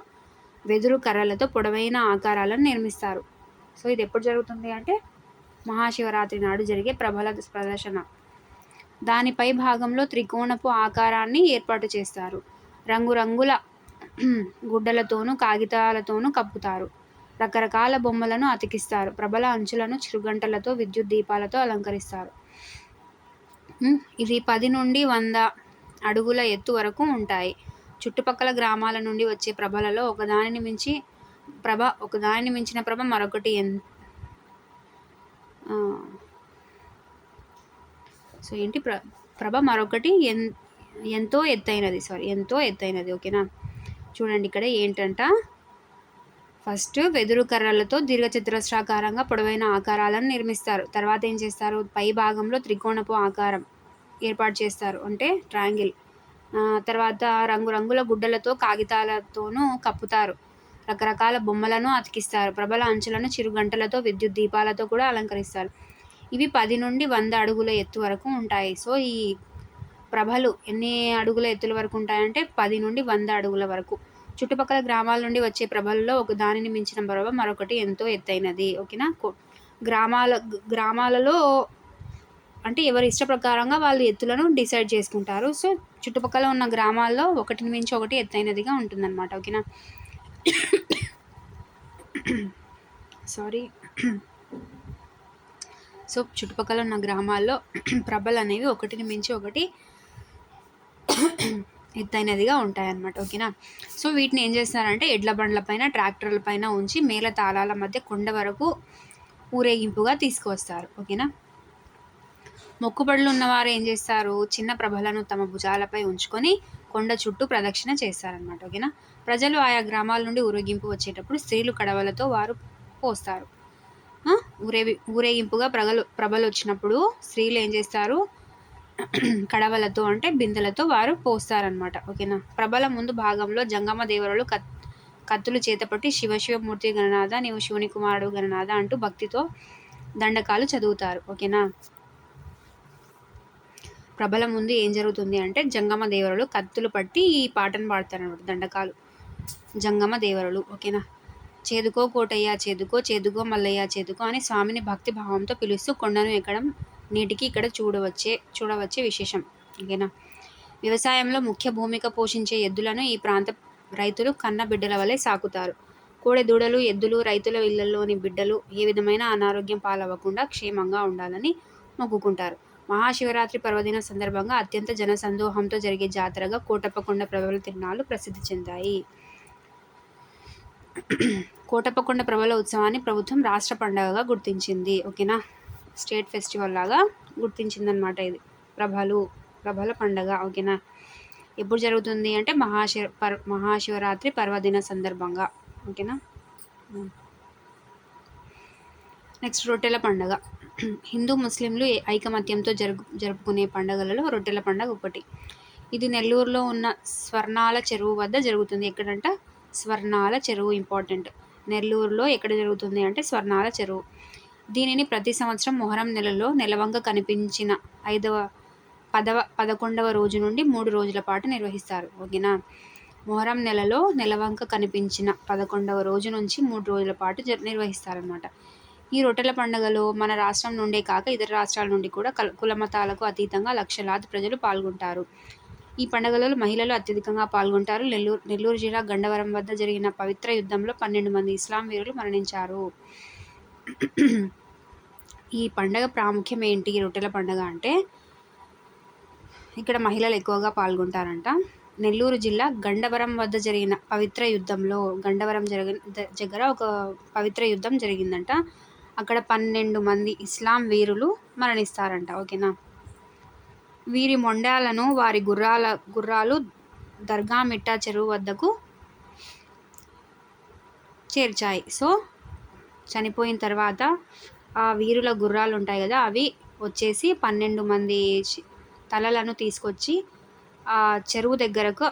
వెదురు కర్రలతో పొడవైన ఆకారాలను నిర్మిస్తారు. సో ఇది ఎప్పుడు జరుగుతుంది అంటే మహాశివరాత్రి నాడు జరిగే ప్రభల ప్రదర్శన. దానిపై భాగంలో త్రికోణపు ఆకారాన్ని ఏర్పాటు చేస్తారు. రంగురంగుల గుడ్డలతోనూ కాగితాలతోనూ కప్పుతారు. రకరకాల బొమ్మలను అతికిస్తారు. ప్రభల అంచులను చిరుగంటలతో విద్యుత్ దీపాలతో అలంకరిస్తారు. ఇవి 10 నుండి 100 అడుగుల ఎత్తు వరకు ఉంటాయి. చుట్టుపక్కల గ్రామాల నుండి వచ్చే ప్రభలలో ఒకదానిని మించిన ప్రభ మరొకటి ప్రభ మరొకటి ఎంతో ఎత్తైనది. ఓకేనా. చూడండి ఇక్కడ ఏంటంట, ఫస్ట్ వెదురు కర్రలతో దీర్ఘచతురస్రాకారంగా పొడవైన ఆకారాలను నిర్మిస్తారు. తర్వాత ఏం చేస్తారు? పై భాగంలో త్రికోణపు ఆకారం ఏర్పాటు చేస్తారు అంటే ట్రయాంగిల్. తర్వాత రంగురంగుల గుడ్డలతో కాగితాలతోనూ కప్పుతారు. రకరకాల బొమ్మలను అతికిస్తారు. ప్రభల అంచులను చిరుగంటలతో విద్యుత్ దీపాలతో కూడా అలంకరిస్తారు. ఇవి 10 నుండి 100 అడుగుల ఎత్తు వరకు ఉంటాయి. సో ఈ ప్రభలు ఎన్ని అడుగుల ఎత్తుల వరకు ఉంటాయంటే 10 నుండి 100 అడుగుల వరకు. చుట్టుపక్కల గ్రామాల నుండి వచ్చే ప్రభలలో ఒక దానిని మించిన ప్రభ మరొకటి ఎంతో ఎత్తైనది. ఓకేనా. గ్రామాలలో అంటే ఎవరి ఇష్ట ప్రకారంగా వాళ్ళు ఎత్తులను డిసైడ్ చేసుకుంటారు. సో చుట్టుపక్కల ఉన్న గ్రామాల్లో ఒకటిని మించి ఒకటి ఎత్తైనదిగా ఉంటుందన్నమాట. ఓకేనా. సో చుట్టుపక్కల ఉన్న గ్రామాల్లో ప్రభలు అనేవి ఒకటిని మించి ఒకటి ఎత్తైనదిగా ఉంటాయన్నమాట. ఓకేనా. సో వీటిని ఏం చేస్తారంటే ఎడ్ల బండ్లపైన ట్రాక్టర్ల పైన ఉంచి మేళ తాళాల మధ్య కొండ వరకు ఊరేగింపుగా తీసుకువస్తారు. ఓకేనా. మొక్కుబడులు ఉన్నవారు ఏం చేస్తారు? చిన్న ప్రభలను తమ భుజాలపై ఉంచుకొని కొండ చుట్టూ ప్రదక్షిణ చేస్తారనమాట. ఓకేనా. ప్రజలు ఆయా గ్రామాల నుండి ఊరేగింపు వచ్చేటప్పుడు స్త్రీలు కడవలతో వారు పోస్తారు. ఊరేగింపుగా ప్రభలు వచ్చినప్పుడు స్త్రీలు ఏం చేస్తారు? కడవలతో అంటే బిందెలతో వారు పోస్తారనమాట. ఓకేనా. ప్రభల ముందు భాగంలో జంగమ దేవరులు కత్తులు చేతపట్టి శివశివమూర్తి గణనాథ నీవు శివుని కుమారుడు గణనాథ అంటూ భక్తితో దండకాలు చదువుతారు. ఓకేనా. ప్రభల ముందు ఏం జరుగుతుంది అంటే జంగమ దేవరులు కత్తులు పట్టి ఈ పాటను పాడతారనమాట, దండకాలు. జంగమ దేవరులు. ఓకేనా. చేదుకో కోటయ్య చేదుకో, చేదుకో మల్లయ్య చేదుకో అని స్వామిని భక్తి భావంతో పిలుస్తూ కొండను ఎక్కడం నేటికి ఇక్కడ చూడవచ్చే విశేషం. ఓకేనా. వ్యవసాయంలో ముఖ్య భూమిక పోషించే ఎద్దులను ఈ ప్రాంత రైతులు కన్న బిడ్డల వలె సాకుతారు. కోడెదూడలు, ఎద్దులు రైతుల ఇళ్లలోని బిడ్డలు ఏ విధమైన అనారోగ్యం పాలవ్వకుండా క్షేమంగా ఉండాలని మొక్కుకుంటారు. మహాశివరాత్రి పర్వదిన సందర్భంగా అత్యంత జనసందోహంతో జరిగే జాతరగా కోటప్పకొండ ప్రభల తిరునాళ్ళు ప్రసిద్ధి చెందాయి. కోటప్పకొండ ప్రభల ఉత్సవాన్ని ప్రభుత్వం రాష్ట్ర పండుగగా గుర్తించింది. ఓకేనా. స్టేట్ ఫెస్టివల్ లాగా గుర్తించిందనమాట ఇది ప్రభల పండుగ. ఓకేనా. ఎప్పుడు జరుగుతుంది అంటే మహాశివరాత్రి పర్వదిన సందర్భంగా. ఓకేనా. నెక్స్ట్ రొట్టెల పండుగ. హిందూ ముస్లింలు ఐకమత్యంతో జరుపుకునే పండుగలలో రొట్టెల పండుగ ఒకటి. ఇది నెల్లూరులో ఉన్న స్వర్ణాల చెరువు వద్ద జరుగుతుంది. ఎక్కడంట? స్వర్ణాల చెరువు ఇంపార్టెంట్. నెల్లూరులో ఎక్కడ జరుగుతుంది అంటే స్వర్ణాల చెరువు. దీనిని ప్రతి సంవత్సరం మొహరం నెలలో నెలవంక కనిపించిన 11వ రోజు నుండి 3 రోజుల పాటు నిర్వహిస్తారు. ఓకేనా. మొహరం నెలలో నెలవంక కనిపించిన 11వ రోజు నుంచి 3 రోజుల పాటు నిర్వహిస్తారనమాట. ఈ రొట్టెల పండుగలో మన రాష్ట్రం నుండే కాక ఇతర రాష్ట్రాల నుండి కూడా కులమతాలకు అతీతంగా లక్షలాది ప్రజలు పాల్గొంటారు. ఈ పండుగలలో మహిళలు అత్యధికంగా పాల్గొంటారు. నెల్లూరు జిల్లా గండవరం వద్ద జరిగిన పవిత్ర యుద్ధంలో 12 మంది ఇస్లాం వీరులు మరణించారు. ఈ పండగ ప్రాముఖ్యం ఏంటి? ఈ రొట్టెల పండుగ అంటే ఇక్కడ మహిళలు ఎక్కువగా పాల్గొంటారంట. నెల్లూరు జిల్లా గండవరం వద్ద జరిగిన పవిత్ర యుద్ధంలో గండవరం దగ్గర ఒక పవిత్ర యుద్ధం జరిగిందంట. అక్కడ 12 మంది ఇస్లాం వీరులు మరణిస్తారంట. ఓకేనా. వీరి మొండాలను వారి గుర్రాలు దర్గా మిట్టా చెరువు వద్దకు చేర్చాయి. సో చనిపోయిన తర్వాత ఆ వీరుల గుర్రాలు ఉంటాయి కదా, అవి వచ్చేసి 12 మంది తలలను తీసుకొచ్చి ఆ చెరువు దగ్గరకు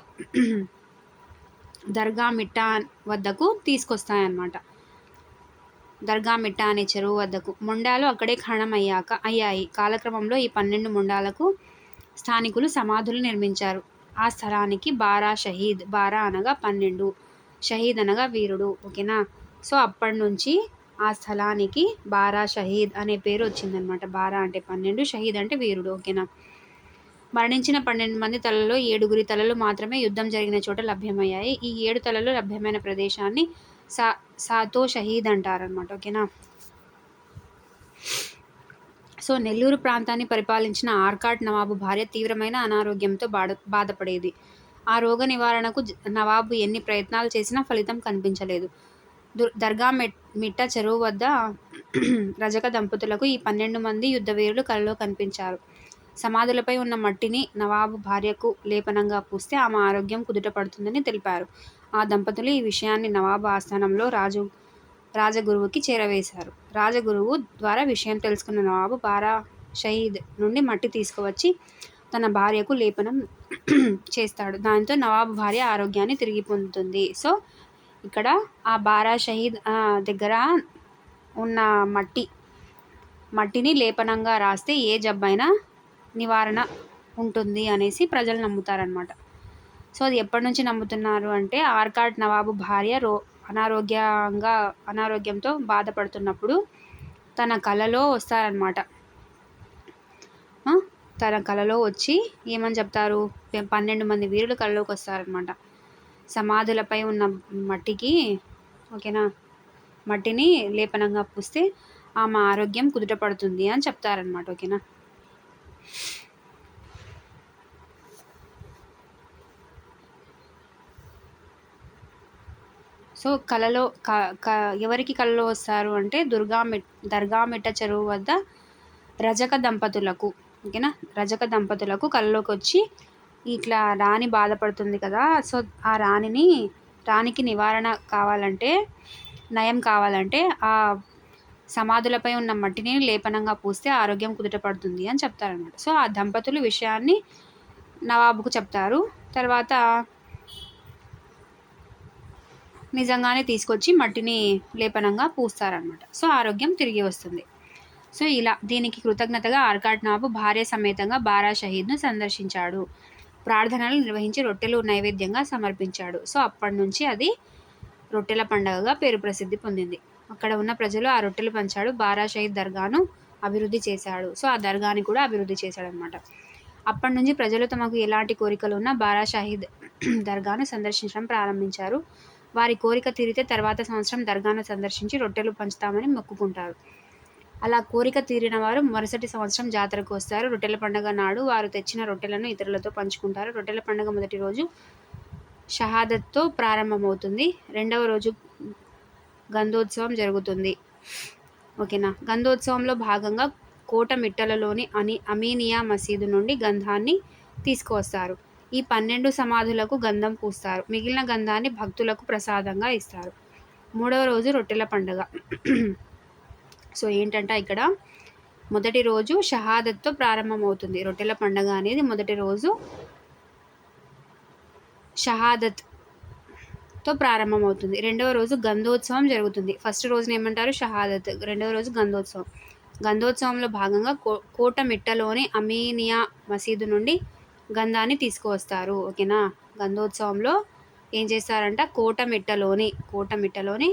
దర్గా మిట్టా వద్దకు తీసుకొస్తాయన్నమాట. దర్గా మిట్టా అనే చెరువు వద్దకు మొండాలు అక్కడే ఖననం అయ్యాయి. కాలక్రమంలో ఈ 12 మొండాలకు స్థానికులు సమాధులు నిర్మించారు. ఆ స్థలానికి బారా షహీద్, బారా అనగా 12, షహీద్ అనగా వీరుడు. ఓకేనా. సో అప్పటి నుంచి ఆ స్థలానికి బారా షహీద్ అనే పేరు వచ్చిందనమాట. బారా అంటే 12, షహీద్ అంటే వీరుడు. ఓకేనా. మరణించిన 12 మంది తలల్లో 7 తలలు మాత్రమే యుద్ధం జరిగిన చోట లభ్యమయ్యాయి. ఈ 7 తలలు లభ్యమైన ప్రదేశాన్ని సాతో షహీద్ అంటారనమాట. ఓకేనా. సో నెల్లూరు ప్రాంతాన్ని పరిపాలించిన ఆర్కాట్ నవాబు భార్య తీవ్రమైన అనారోగ్యంతో బాధపడేది. ఆ రోగ నివారణకు నవాబు ఎన్ని ప్రయత్నాలు చేసినా ఫలితం కనిపించలేదు. దర్గా మిట్ట చెరువు వద్ద రజక దంపతులకు ఈ 12 మంది యుద్ధవీరులు కలలో కనిపించారు. సమాధులపై ఉన్న మట్టిని నవాబు భార్యకు లేపనంగా పూస్తే ఆమె ఆరోగ్యం కుదుట పడుతుందని తెలిపారు. ఆ దంపతులు ఈ విషయాన్ని నవాబు ఆస్థానంలో రాజగురువుకి చేరవేశారు. రాజగురువు ద్వారా విషయం తెలుసుకున్న నవాబు బారా షహీద్ నుండి మట్టి తీసుకువచ్చి తన భార్యకు లేపనం చేస్తాడు. దాంతో నవాబు భార్య ఆరోగ్యాన్ని తిరిగి పొందుతుంది. సో ఇక్కడ ఆ బారా షహీద్ దగ్గర ఉన్న మట్టిని లేపనంగా రాస్తే ఏ జబ్బైనా నివారణ ఉంటుంది అనేసి ప్రజలు నమ్ముతారనమాట. సో అది ఎప్పటి నుంచి నమ్ముతున్నారు అంటే ఆర్కాట్ నవాబు భార్య అనారోగ్యంతో బాధపడుతున్నప్పుడు తన కలలో వస్తారనమాట. తన కలలో వచ్చి ఏమని చెప్తారు? 12 మంది వీరులు కలలోకి వస్తారనమాట. సమాధులపై ఉన్న మట్టిని లేపనంగా పూస్తే ఆమె ఆరోగ్యం కుదుట పడుతుంది అని చెప్తారనమాట. ఓకేనా. సో కలలో ఎవరికి కలలో వస్తారు అంటే దర్గా మిట్ట చెరువు వద్ద రజక దంపతులకు. ఓకేనా. రజక దంపతులకు కలలోకి వచ్చి ఇట్లా రాణి బాధపడుతుంది కదా, సో ఆ రాణికి నివారణ కావాలంటే, నయం కావాలంటే ఆ సమాధులపై ఉన్న మట్టిని లేపనంగా పూస్తే ఆరోగ్యం కుదుట పడుతుంది అని చెప్తారనమాట. సో ఆ దంపతులు విషయాన్ని నవాబుకు చెప్తారు. తర్వాత నిజంగానే తీసుకొచ్చి మట్టిని లేపనంగా పూస్తారనమాట. సో ఆరోగ్యం తిరిగి వస్తుంది. సో ఇలా దీనికి కృతజ్ఞతగా ఆర్కాట్ నవాబు భార్య సమేతంగా బారా షహీద్ను సందర్శించాడు. ప్రార్థనలు నిర్వహించి రొట్టెలు నైవేద్యంగా సమర్పించాడు. సో అప్పటి నుంచి అది రొట్టెల పండుగగా పేరు ప్రసిద్ధి పొందింది. అక్కడ ఉన్న ప్రజలు ఆ రొట్టెలు పంచాడు. బారా షహీద్ దర్గాను అభివృద్ధి చేశాడు. సో ఆ దర్గాని కూడా అభివృద్ధి చేశాడనమాట. అప్పటి నుంచి ప్రజలు తమకు ఎలాంటి కోరికలు ఉన్నా బారా షహీద్ దర్గాను సందర్శించడం ప్రారంభించారు. వారి కోరిక తీరితే తర్వాత సంవత్సరం దర్గాను సందర్శించి రొట్టెలు పంచుతామని మొక్కుకుంటారు. అలా కోరిక తీరిన వారు మరుసటి సంవత్సరం జాతరకు వస్తారు. రొట్టెల పండుగ నాడు వారు తెచ్చిన రొట్టెలను ఇతరులతో పంచుకుంటారు. రొట్టెల పండుగ మొదటి రోజు షహాదత్తో ప్రారంభమవుతుంది. రెండవ రోజు గంధోత్సవం జరుగుతుంది. ఓకేనా. గంధోత్సవంలో భాగంగా కోట మిట్టలలోని అమీనియా మసీదు నుండి గంధాన్ని తీసుకువస్తారు. ఈ 12 సమాధులకు గంధం పూస్తారు. మిగిలిన గంధాన్ని భక్తులకు ప్రసాదంగా ఇస్తారు. మూడవ రోజు రొట్టెల పండుగ. సో ఏంటంటే ఇక్కడ మొదటి రోజు షహాదత్తో ప్రారంభమవుతుంది. రొట్టెల పండుగ అనేది మొదటి రోజు షహాదత్తో ప్రారంభమవుతుంది. రెండవ రోజు గంధోత్సవం జరుగుతుంది. ఫస్ట్ రోజున ఏమంటారు? షహాదత్. రెండవ రోజు గంధోత్సవం. గంధోత్సవంలో భాగంగా కోట మిట్టలోని అమీనియా మసీదు నుండి గంధాన్ని తీసుకువస్తారు. ఓకేనా. గంధోత్సవంలో ఏం చేస్తారంట, కోటమిట్టలోని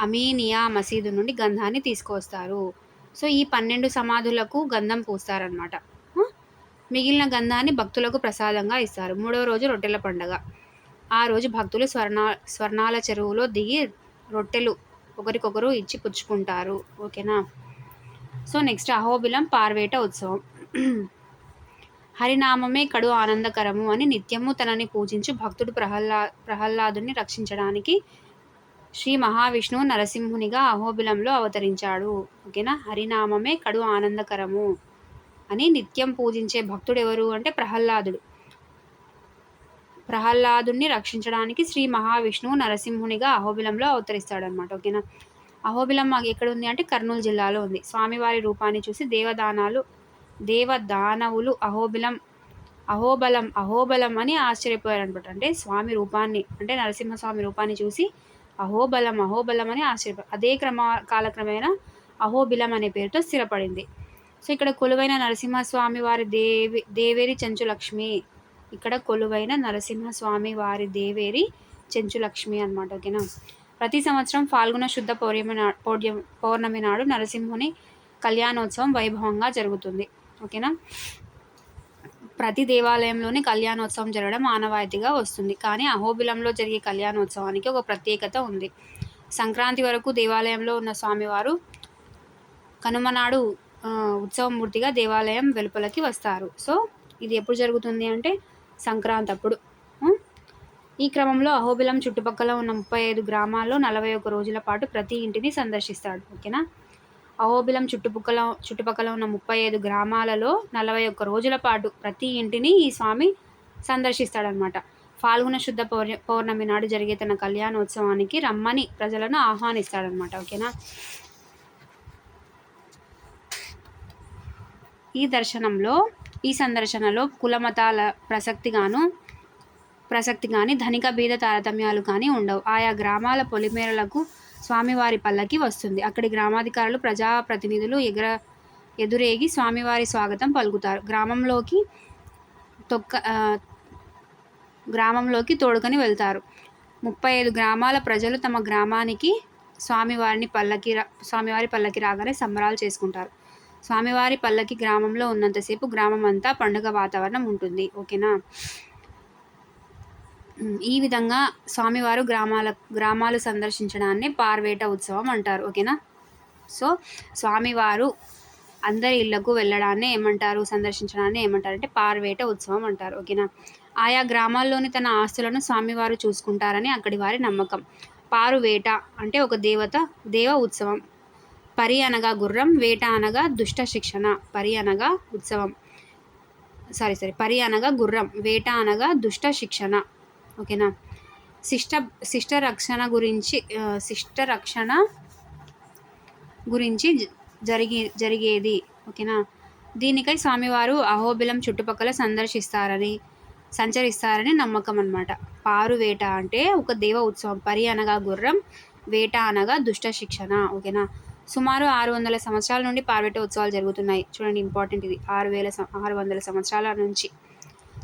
అమీనియా మసీదు నుండి గంధాన్ని తీసుకొస్తారు. సో ఈ 12 సమాధులకు గంధం పూస్తారనమాట. మిగిలిన గంధాన్ని భక్తులకు ప్రసాదంగా ఇస్తారు. 3వ రోజు రొట్టెల పండగ. ఆ రోజు భక్తులు స్వర్ణాల చెరువులో దిగి రొట్టెలు ఒకరికొకరు ఇచ్చి పుచ్చుకుంటారు. ఓకేనా. సో నెక్స్ట్ అహోబిలం పార్వేట ఉత్సవం. హరినామమే కడు ఆనందకరము అని నిత్యము తనని పూజించు భక్తుడు ప్రహ్లాదుని రక్షించడానికి శ్రీ మహావిష్ణువు నరసింహునిగా అహోబిలంలో అవతరించాడు. ఓకేనా. హరినామమే కడు ఆనందకరము అని నిత్యం పూజించే భక్తుడు ఎవరు అంటే ప్రహ్లాదుని రక్షించడానికి శ్రీ మహావిష్ణువు నరసింహునిగా అహోబిలంలో అవతరిస్తాడనమాట. ఓకేనా. అహోబిలం ఎక్కడ ఉంది అంటే కర్నూలు జిల్లాలో ఉంది. స్వామివారి రూపాన్ని చూసి దేవదానవులు అహోబలం అని ఆశ్చర్యపోయారనమాట. అంటే స్వామి రూపాన్ని, అంటే నరసింహస్వామి రూపాన్ని చూసి అహోబలం అని ఆశ్చర్యపోయారు. అదే కాలక్రమేణా అహోబిలం అనే పేరుతో స్థిరపడింది. సో ఇక్కడ కొలువైన నరసింహస్వామి వారి దేవేరి చెంచులక్ష్మి, ఇక్కడ కొలువైన నరసింహస్వామి వారి దేవేరి చెంచులక్ష్మి అనమాట. ఓకేనా. ప్రతి సంవత్సరం ఫాల్గుణ శుద్ధ పౌర్ణమి నాడు నరసింహుని కళ్యాణోత్సవం వైభవంగా జరుగుతుంది. ఓకేనా. ప్రతి దేవాలయంలోని కళ్యాణోత్సవం జరగడం ఆనవాయితీగా వస్తుంది. కానీ అహోబిలంలో జరిగే కళ్యాణోత్సవానికి ఒక ప్రత్యేకత ఉంది. సంక్రాంతి వరకు దేవాలయంలో ఉన్న స్వామివారు కనుమనాడు ఉత్సవమూర్తిగా దేవాలయం వెలుపలకి వస్తారు. సో ఇది ఎప్పుడు జరుగుతుంది అంటే సంక్రాంతి అప్పుడు. ఈ క్రమంలో అహోబిలం చుట్టుపక్కల ఉన్న 35 గ్రామాల్లో 41 రోజుల పాటు ప్రతి ఇంటిని సందర్శిస్తాడు. ఓకేనా. అహోబిలం చుట్టుపక్కల ఉన్న 35 గ్రామాలలో 41 రోజుల పాటు ప్రతి ఇంటిని ఈ స్వామి సందర్శిస్తాడనమాట. ఫాల్గుణ శుద్ధ పౌర్ణమి నాడు జరిగే తన కళ్యాణోత్సవానికి రమ్మని ప్రజలను ఆహ్వానిస్తాడనమాట. ఓకేనా. ఈ సందర్శనలో కులమతాల ప్రసక్తి కానీ ధనిక బీద తారతమ్యాలు కానీ ఉండవు. ఆయా గ్రామాల పొలిమేరలకు స్వామివారి పల్లకి వస్తుంది. అక్కడి గ్రామాధికారులు ప్రజాప్రతినిధులు ఎదురేగి స్వామివారి స్వాగతం పలుకుతారు. గ్రామంలోకి తోడుకొని వెళ్తారు. 35 గ్రామాల ప్రజలు తమ గ్రామానికి స్వామివారి పల్లకి రాగానే సంబరాలు చేసుకుంటారు. స్వామివారి పల్లకి గ్రామంలో ఉన్నంతసేపు గ్రామం అంతా పండుగ వాతావరణం ఉంటుంది. ఓకేనా. ఈ విధంగా స్వామివారు గ్రామాలు సందర్శించడాన్ని పార్వేట ఉత్సవం అంటారు. ఓకేనా. సో స్వామివారు అందరి ఇళ్లకు వెళ్ళడాన్ని సందర్శించడాన్ని ఏమంటారంటే పార్వేట ఉత్సవం అంటారు. ఓకేనా. ఆయా గ్రామాల్లోని తన ఆస్తులను స్వామివారు చూసుకుంటారని అక్కడి వారి నమ్మకం. పారువేట అంటే ఒక దేవ ఉత్సవం. పరి అనగా గుర్రం, వేట అనగా దుష్ట శిక్షణ. పరి అనగా గుర్రం, వేట అనగా దుష్ట శిక్షణ. ఓకేనా. శిష్ట రక్షణ గురించి జరిగేది. ఓకేనా. దీనికై స్వామివారు అహోబిలం చుట్టుపక్కల సంచరిస్తారని నమ్మకం అన్నమాట. పారువేట అంటే ఒక దేవ ఉత్సవం. పరి అనగా గుర్రం, వేట అనగా దుష్ట శిక్షణ. ఓకేనా. సుమారు 600 సంవత్సరాల నుండి పార్వేట ఉత్సవాలు జరుగుతున్నాయి. చూడండి, ఇంపార్టెంట్ ఇది. 600 సంవత్సరాల నుంచి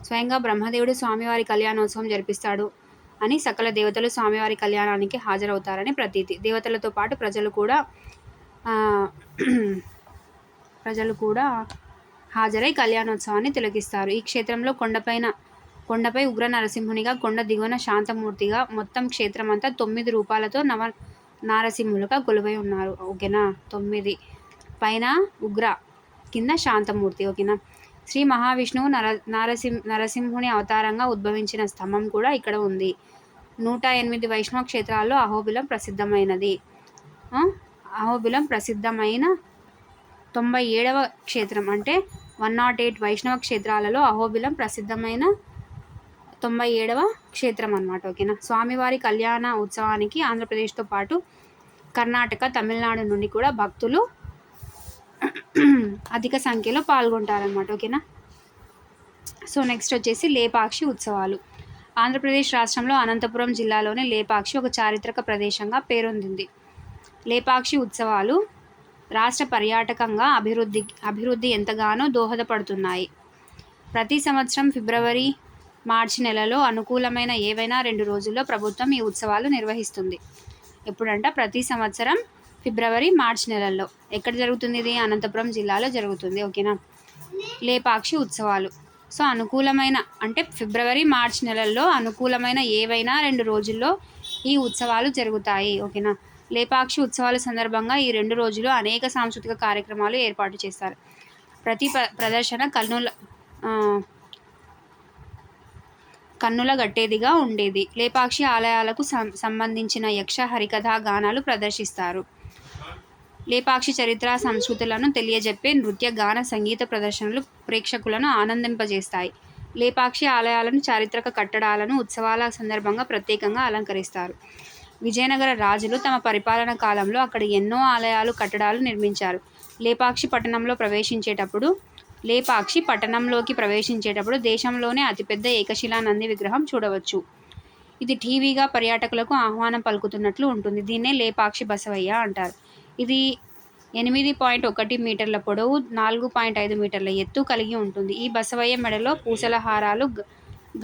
స్వయంగా బ్రహ్మదేవుడు స్వామివారి కళ్యాణోత్సవం జరిపిస్తాడు అని సకల దేవతలు స్వామివారి కళ్యాణానికి హాజరవుతారని ప్రతీతి. దేవతలతో పాటు ప్రజలు కూడా హాజరై కళ్యాణోత్సవాన్ని తిలకిస్తారు. ఈ క్షేత్రంలో కొండపై ఉగ్ర నరసింహునిగా, కొండ దిగువన శాంతమూర్తిగా, మొత్తం క్షేత్రమంతా 9 రూపాలతో నారసింహులుగా కొలువై ఉన్నారు. ఓకేనా. 9 పైన ఉగ్ర, కింద శాంతమూర్తి. ఓకేనా. శ్రీ మహావిష్ణువు నరసింహుని అవతారంగా ఉద్భవించిన స్తంభం కూడా ఇక్కడ ఉంది. 108 వైష్ణవ క్షేత్రాల్లో అహోబిలం ప్రసిద్ధమైన 97వ క్షేత్రం. అంటే 108 వైష్ణవ క్షేత్రాలలో అహోబిలం ప్రసిద్ధమైన 97వ క్షేత్రం అన్నమాట. ఓకేనా. స్వామివారి కళ్యాణ ఉత్సవానికి ఆంధ్రప్రదేశ్తో పాటు కర్ణాటక, తమిళనాడు నుండి కూడా భక్తులు అధిక సంఖ్యలో పాల్గొంటారనమాట. ఓకేనా. సో నెక్స్ట్ వచ్చేసి లేపాక్షి ఉత్సవాలు. ఆంధ్రప్రదేశ్ రాష్ట్రంలో అనంతపురం జిల్లాలోని లేపాక్షి ఒక చారిత్రక ప్రదేశంగా పేరొందింది. లేపాక్షి ఉత్సవాలు రాష్ట్ర పర్యాటకంగా అభివృద్ధి ఎంతగానో దోహదపడుతున్నాయి. ప్రతి సంవత్సరం ఫిబ్రవరి మార్చి నెలలో అనుకూలమైన ఏవైనా 2 రోజుల్లో ప్రభుత్వం ఈ ఉత్సవాలు నిర్వహిస్తుంది. ఎప్పుడంట? ప్రతి సంవత్సరం ఫిబ్రవరి, మార్చి నెలల్లో. ఎక్కడ జరుగుతుంది ఇది? అనంతపురం జిల్లాలో జరుగుతుంది. ఓకేనా? లేపాక్షి ఉత్సవాలు. సో అనుకూలమైన అంటే ఫిబ్రవరి, మార్చి నెలల్లో అనుకూలమైన ఏవైనా 2 రోజుల్లో ఈ ఉత్సవాలు జరుగుతాయి. ఓకేనా? లేపాక్షి ఉత్సవాల సందర్భంగా ఈ 2 రోజులు అనేక సాంస్కృతిక కార్యక్రమాలు ఏర్పాటు చేస్తారు. ప్రతి ప్రదర్శన కన్నుల గట్టేదిగా ఉండేది. లేపాక్షి ఆలయాలకు సంబంధించిన యక్ష హరికథా గానాలు ప్రదర్శిస్తారు. లేపాక్షి చరిత్ర, సంస్కృతులను తెలియజెప్పే నృత్య, గాన, సంగీత ప్రదర్శనలు ప్రేక్షకులను ఆనందింపజేస్తాయి. లేపాక్షి ఆలయాలను, చారిత్రక కట్టడాలను ఉత్సవాల సందర్భంగా ప్రత్యేకంగా అలంకరిస్తారు. విజయనగర రాజులు తమ పరిపాలన కాలంలో అక్కడ ఎన్నో ఆలయాలు, కట్టడాలు నిర్మించారు. లేపాక్షి పట్టణంలోకి ప్రవేశించేటప్పుడు దేశంలోనే అతిపెద్ద ఏకశిలా నంది విగ్రహం చూడవచ్చు. ఇది టీవీగా పర్యాటకులకు ఆహ్వానం పలుకుతున్నట్లు ఉంటుంది. దీన్నే లేపాక్షి బసవయ్య అంటారు. ఇది 8.1 మీటర్ల పొడవు, 4.5 మీటర్ల ఎత్తు కలిగి ఉంటుంది. ఈ బసవయ్య మెడలో పూసల హారాలు,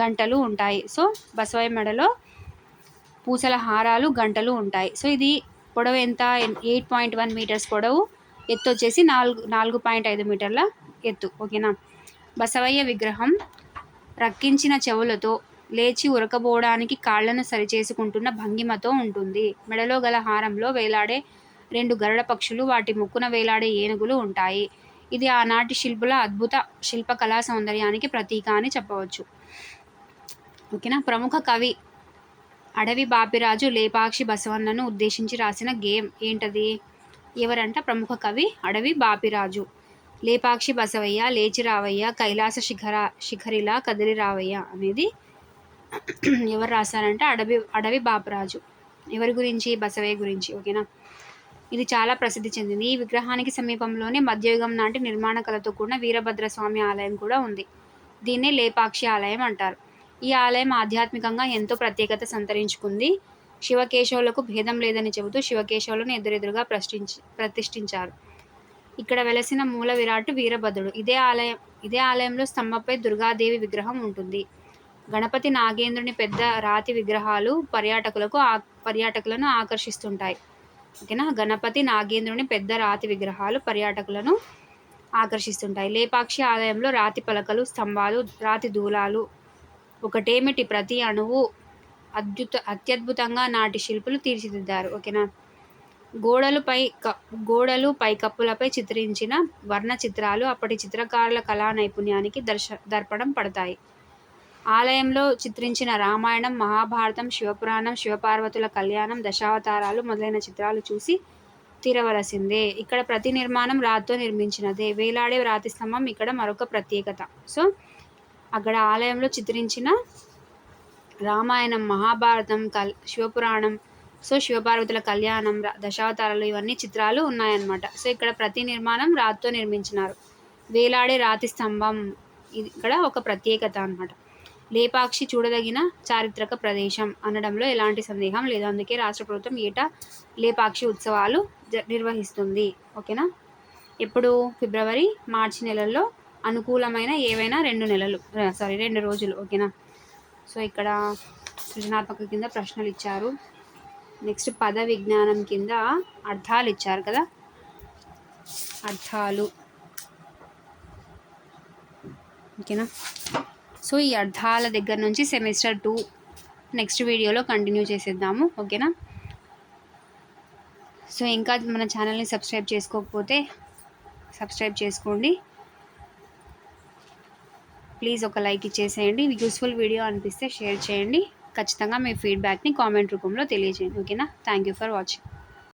గంటలు ఉంటాయి. సో బసవయ్య మెడలో పూసల హారాలు, గంటలు ఉంటాయి. సో ఇది పొడవు ఎంత? 8.1 మీటర్స్ పొడవు, ఎత్తు వచ్చేసి 4.5 మీటర్ల ఎత్తు. ఓకేనా? బసవయ్య విగ్రహం రక్కించిన చెవులతో లేచి ఉరకబోవడానికి కాళ్లను సరిచేసుకుంటున్న భంగిమతో ఉంటుంది. మెడలో గల హారంలో వేలాడే 2 గరుడ పక్షులు, వాటి ముక్కున వేలాడే ఏనుగులు ఉంటాయి. ఇది ఆనాటి శిల్పుల అద్భుత శిల్పకళా సౌందర్యానికి ప్రతీక అని చెప్పవచ్చు. ఓకేనా? ప్రముఖ కవి అడవి బాపిరాజు లేపాక్షి బసవన్నను ఉద్దేశించి రాసిన గేయం ఏంటది? ఎవరంట? ప్రముఖ కవి అడవి బాపిరాజు. లేపాక్షి బసవయ్య లేచి రావయ్య, కైలాస శిఖరిలా కదిలి రావయ్య అనేది ఎవరు రాశారంటే అడవి బాపిరాజు. ఎవరి గురించి? బసవయ్య గురించి. ఓకేనా? ఇది చాలా ప్రసిద్ధి చెందింది. ఈ విగ్రహానికి సమీపంలోనే మధ్యయుగం నాటి నిర్మాణ కళతో కూడిన వీరభద్రస్వామి ఆలయం కూడా ఉంది. దీన్నే లేపాక్షి ఆలయం అంటారు. ఈ ఆలయం ఆధ్యాత్మికంగా ఎంతో ప్రత్యేకత సంతరించుకుంది. శివకేశవులకు భేదం లేదని చెబుతూ శివకేశవులను ఎదురెదురుగా ప్రతిష్ఠించారు. ఇక్కడ వెలసిన మూల విరాట్ వీరభద్రుడు. ఇదే ఆలయంలో స్తంభంపై దుర్గాదేవి విగ్రహం ఉంటుంది. గణపతి, నాగేంద్రుని పెద్ద రాతి విగ్రహాలు పర్యాటకులను ఆకర్షిస్తుంటాయి. ఓకేనా? గణపతి, నాగేంద్రుని పెద్ద రాతి విగ్రహాలు పర్యాటకులను ఆకర్షిస్తుంటాయి. లేపాక్షి ఆలయంలో రాతి పలకలు, స్తంభాలు, రాతి దూలాలు ఒకటేమిటి, ప్రతి అణువు అత్యద్భుతంగా నాటి శిల్పులు తీర్చిదిద్దారు. ఓకేనా? గోడలు పైకప్పులపై చిత్రించిన వర్ణ చిత్రాలు అప్పటి చిత్రకారుల కళా నైపుణ్యానికి దర్పణం పడతాయి. ఆలయంలో చిత్రించిన రామాయణం, మహాభారతం, శివపురాణం, శివపార్వతుల కళ్యాణం, దశావతారాలు మొదలైన చిత్రాలు చూసి తీరవలసిందే. ఇక్కడ ప్రతి నిర్మాణం రాతితో నిర్మించినదే. వేలాడే రాతి స్తంభం ఇక్కడ మరొక ప్రత్యేకత. సో అక్కడ ఆలయంలో చిత్రించిన రామాయణం, మహాభారతం, శివపురాణం, సో శివపార్వతుల కళ్యాణం, దశావతారాలు ఇవన్నీ చిత్రాలు ఉన్నాయన్నమాట. సో ఇక్కడ ప్రతి నిర్మాణం రాతితో నిర్మించినారు. వేలాడే రాతి స్తంభం ఇది ఇక్కడ ఒక ప్రత్యేకత అన్నమాట. లేపాక్షి చూడదగిన చారిత్రక ప్రదేశం అనడంలో ఎలాంటి సందేహం లేదు. అందుకే రాష్ట్ర ప్రభుత్వం ఏటా లేపాక్షి ఉత్సవాలు నిర్వహిస్తుంది. ఓకేనా? ఎప్పుడు? ఫిబ్రవరి, మార్చి నెలల్లో అనుకూలమైన ఏవైనా 2 రోజులు. ఓకేనా? సో ఇక్కడ సృజనాత్మక కింద ప్రశ్నలు ఇచ్చారు. నెక్స్ట్ పద విజ్ఞానం కింద అర్థాలు ఇచ్చారు కదా, అర్థాలు. ఓకేనా? సో ఈ అర్థాల దగ్గర నుంచి సెమిస్టర్ 2 నెక్స్ట్ వీడియోలో కంటిన్యూ చేసేద్దాము. ఓకేనా? సో ఇంకా మన ఛానల్ని సబ్స్క్రైబ్ చేసుకోకపోతే సబ్స్క్రైబ్ చేసుకోండి. ప్లీజ్ ఒక లైక్ ఇచ్చేసేయండి. యూస్ఫుల్ వీడియో అనిపిస్తే షేర్ చేయండి. ఖచ్చితంగా మీ ఫీడ్బ్యాక్ని కామెంట్ రూపంలో తెలియజేయండి. ఓకేనా? Thank you for watching.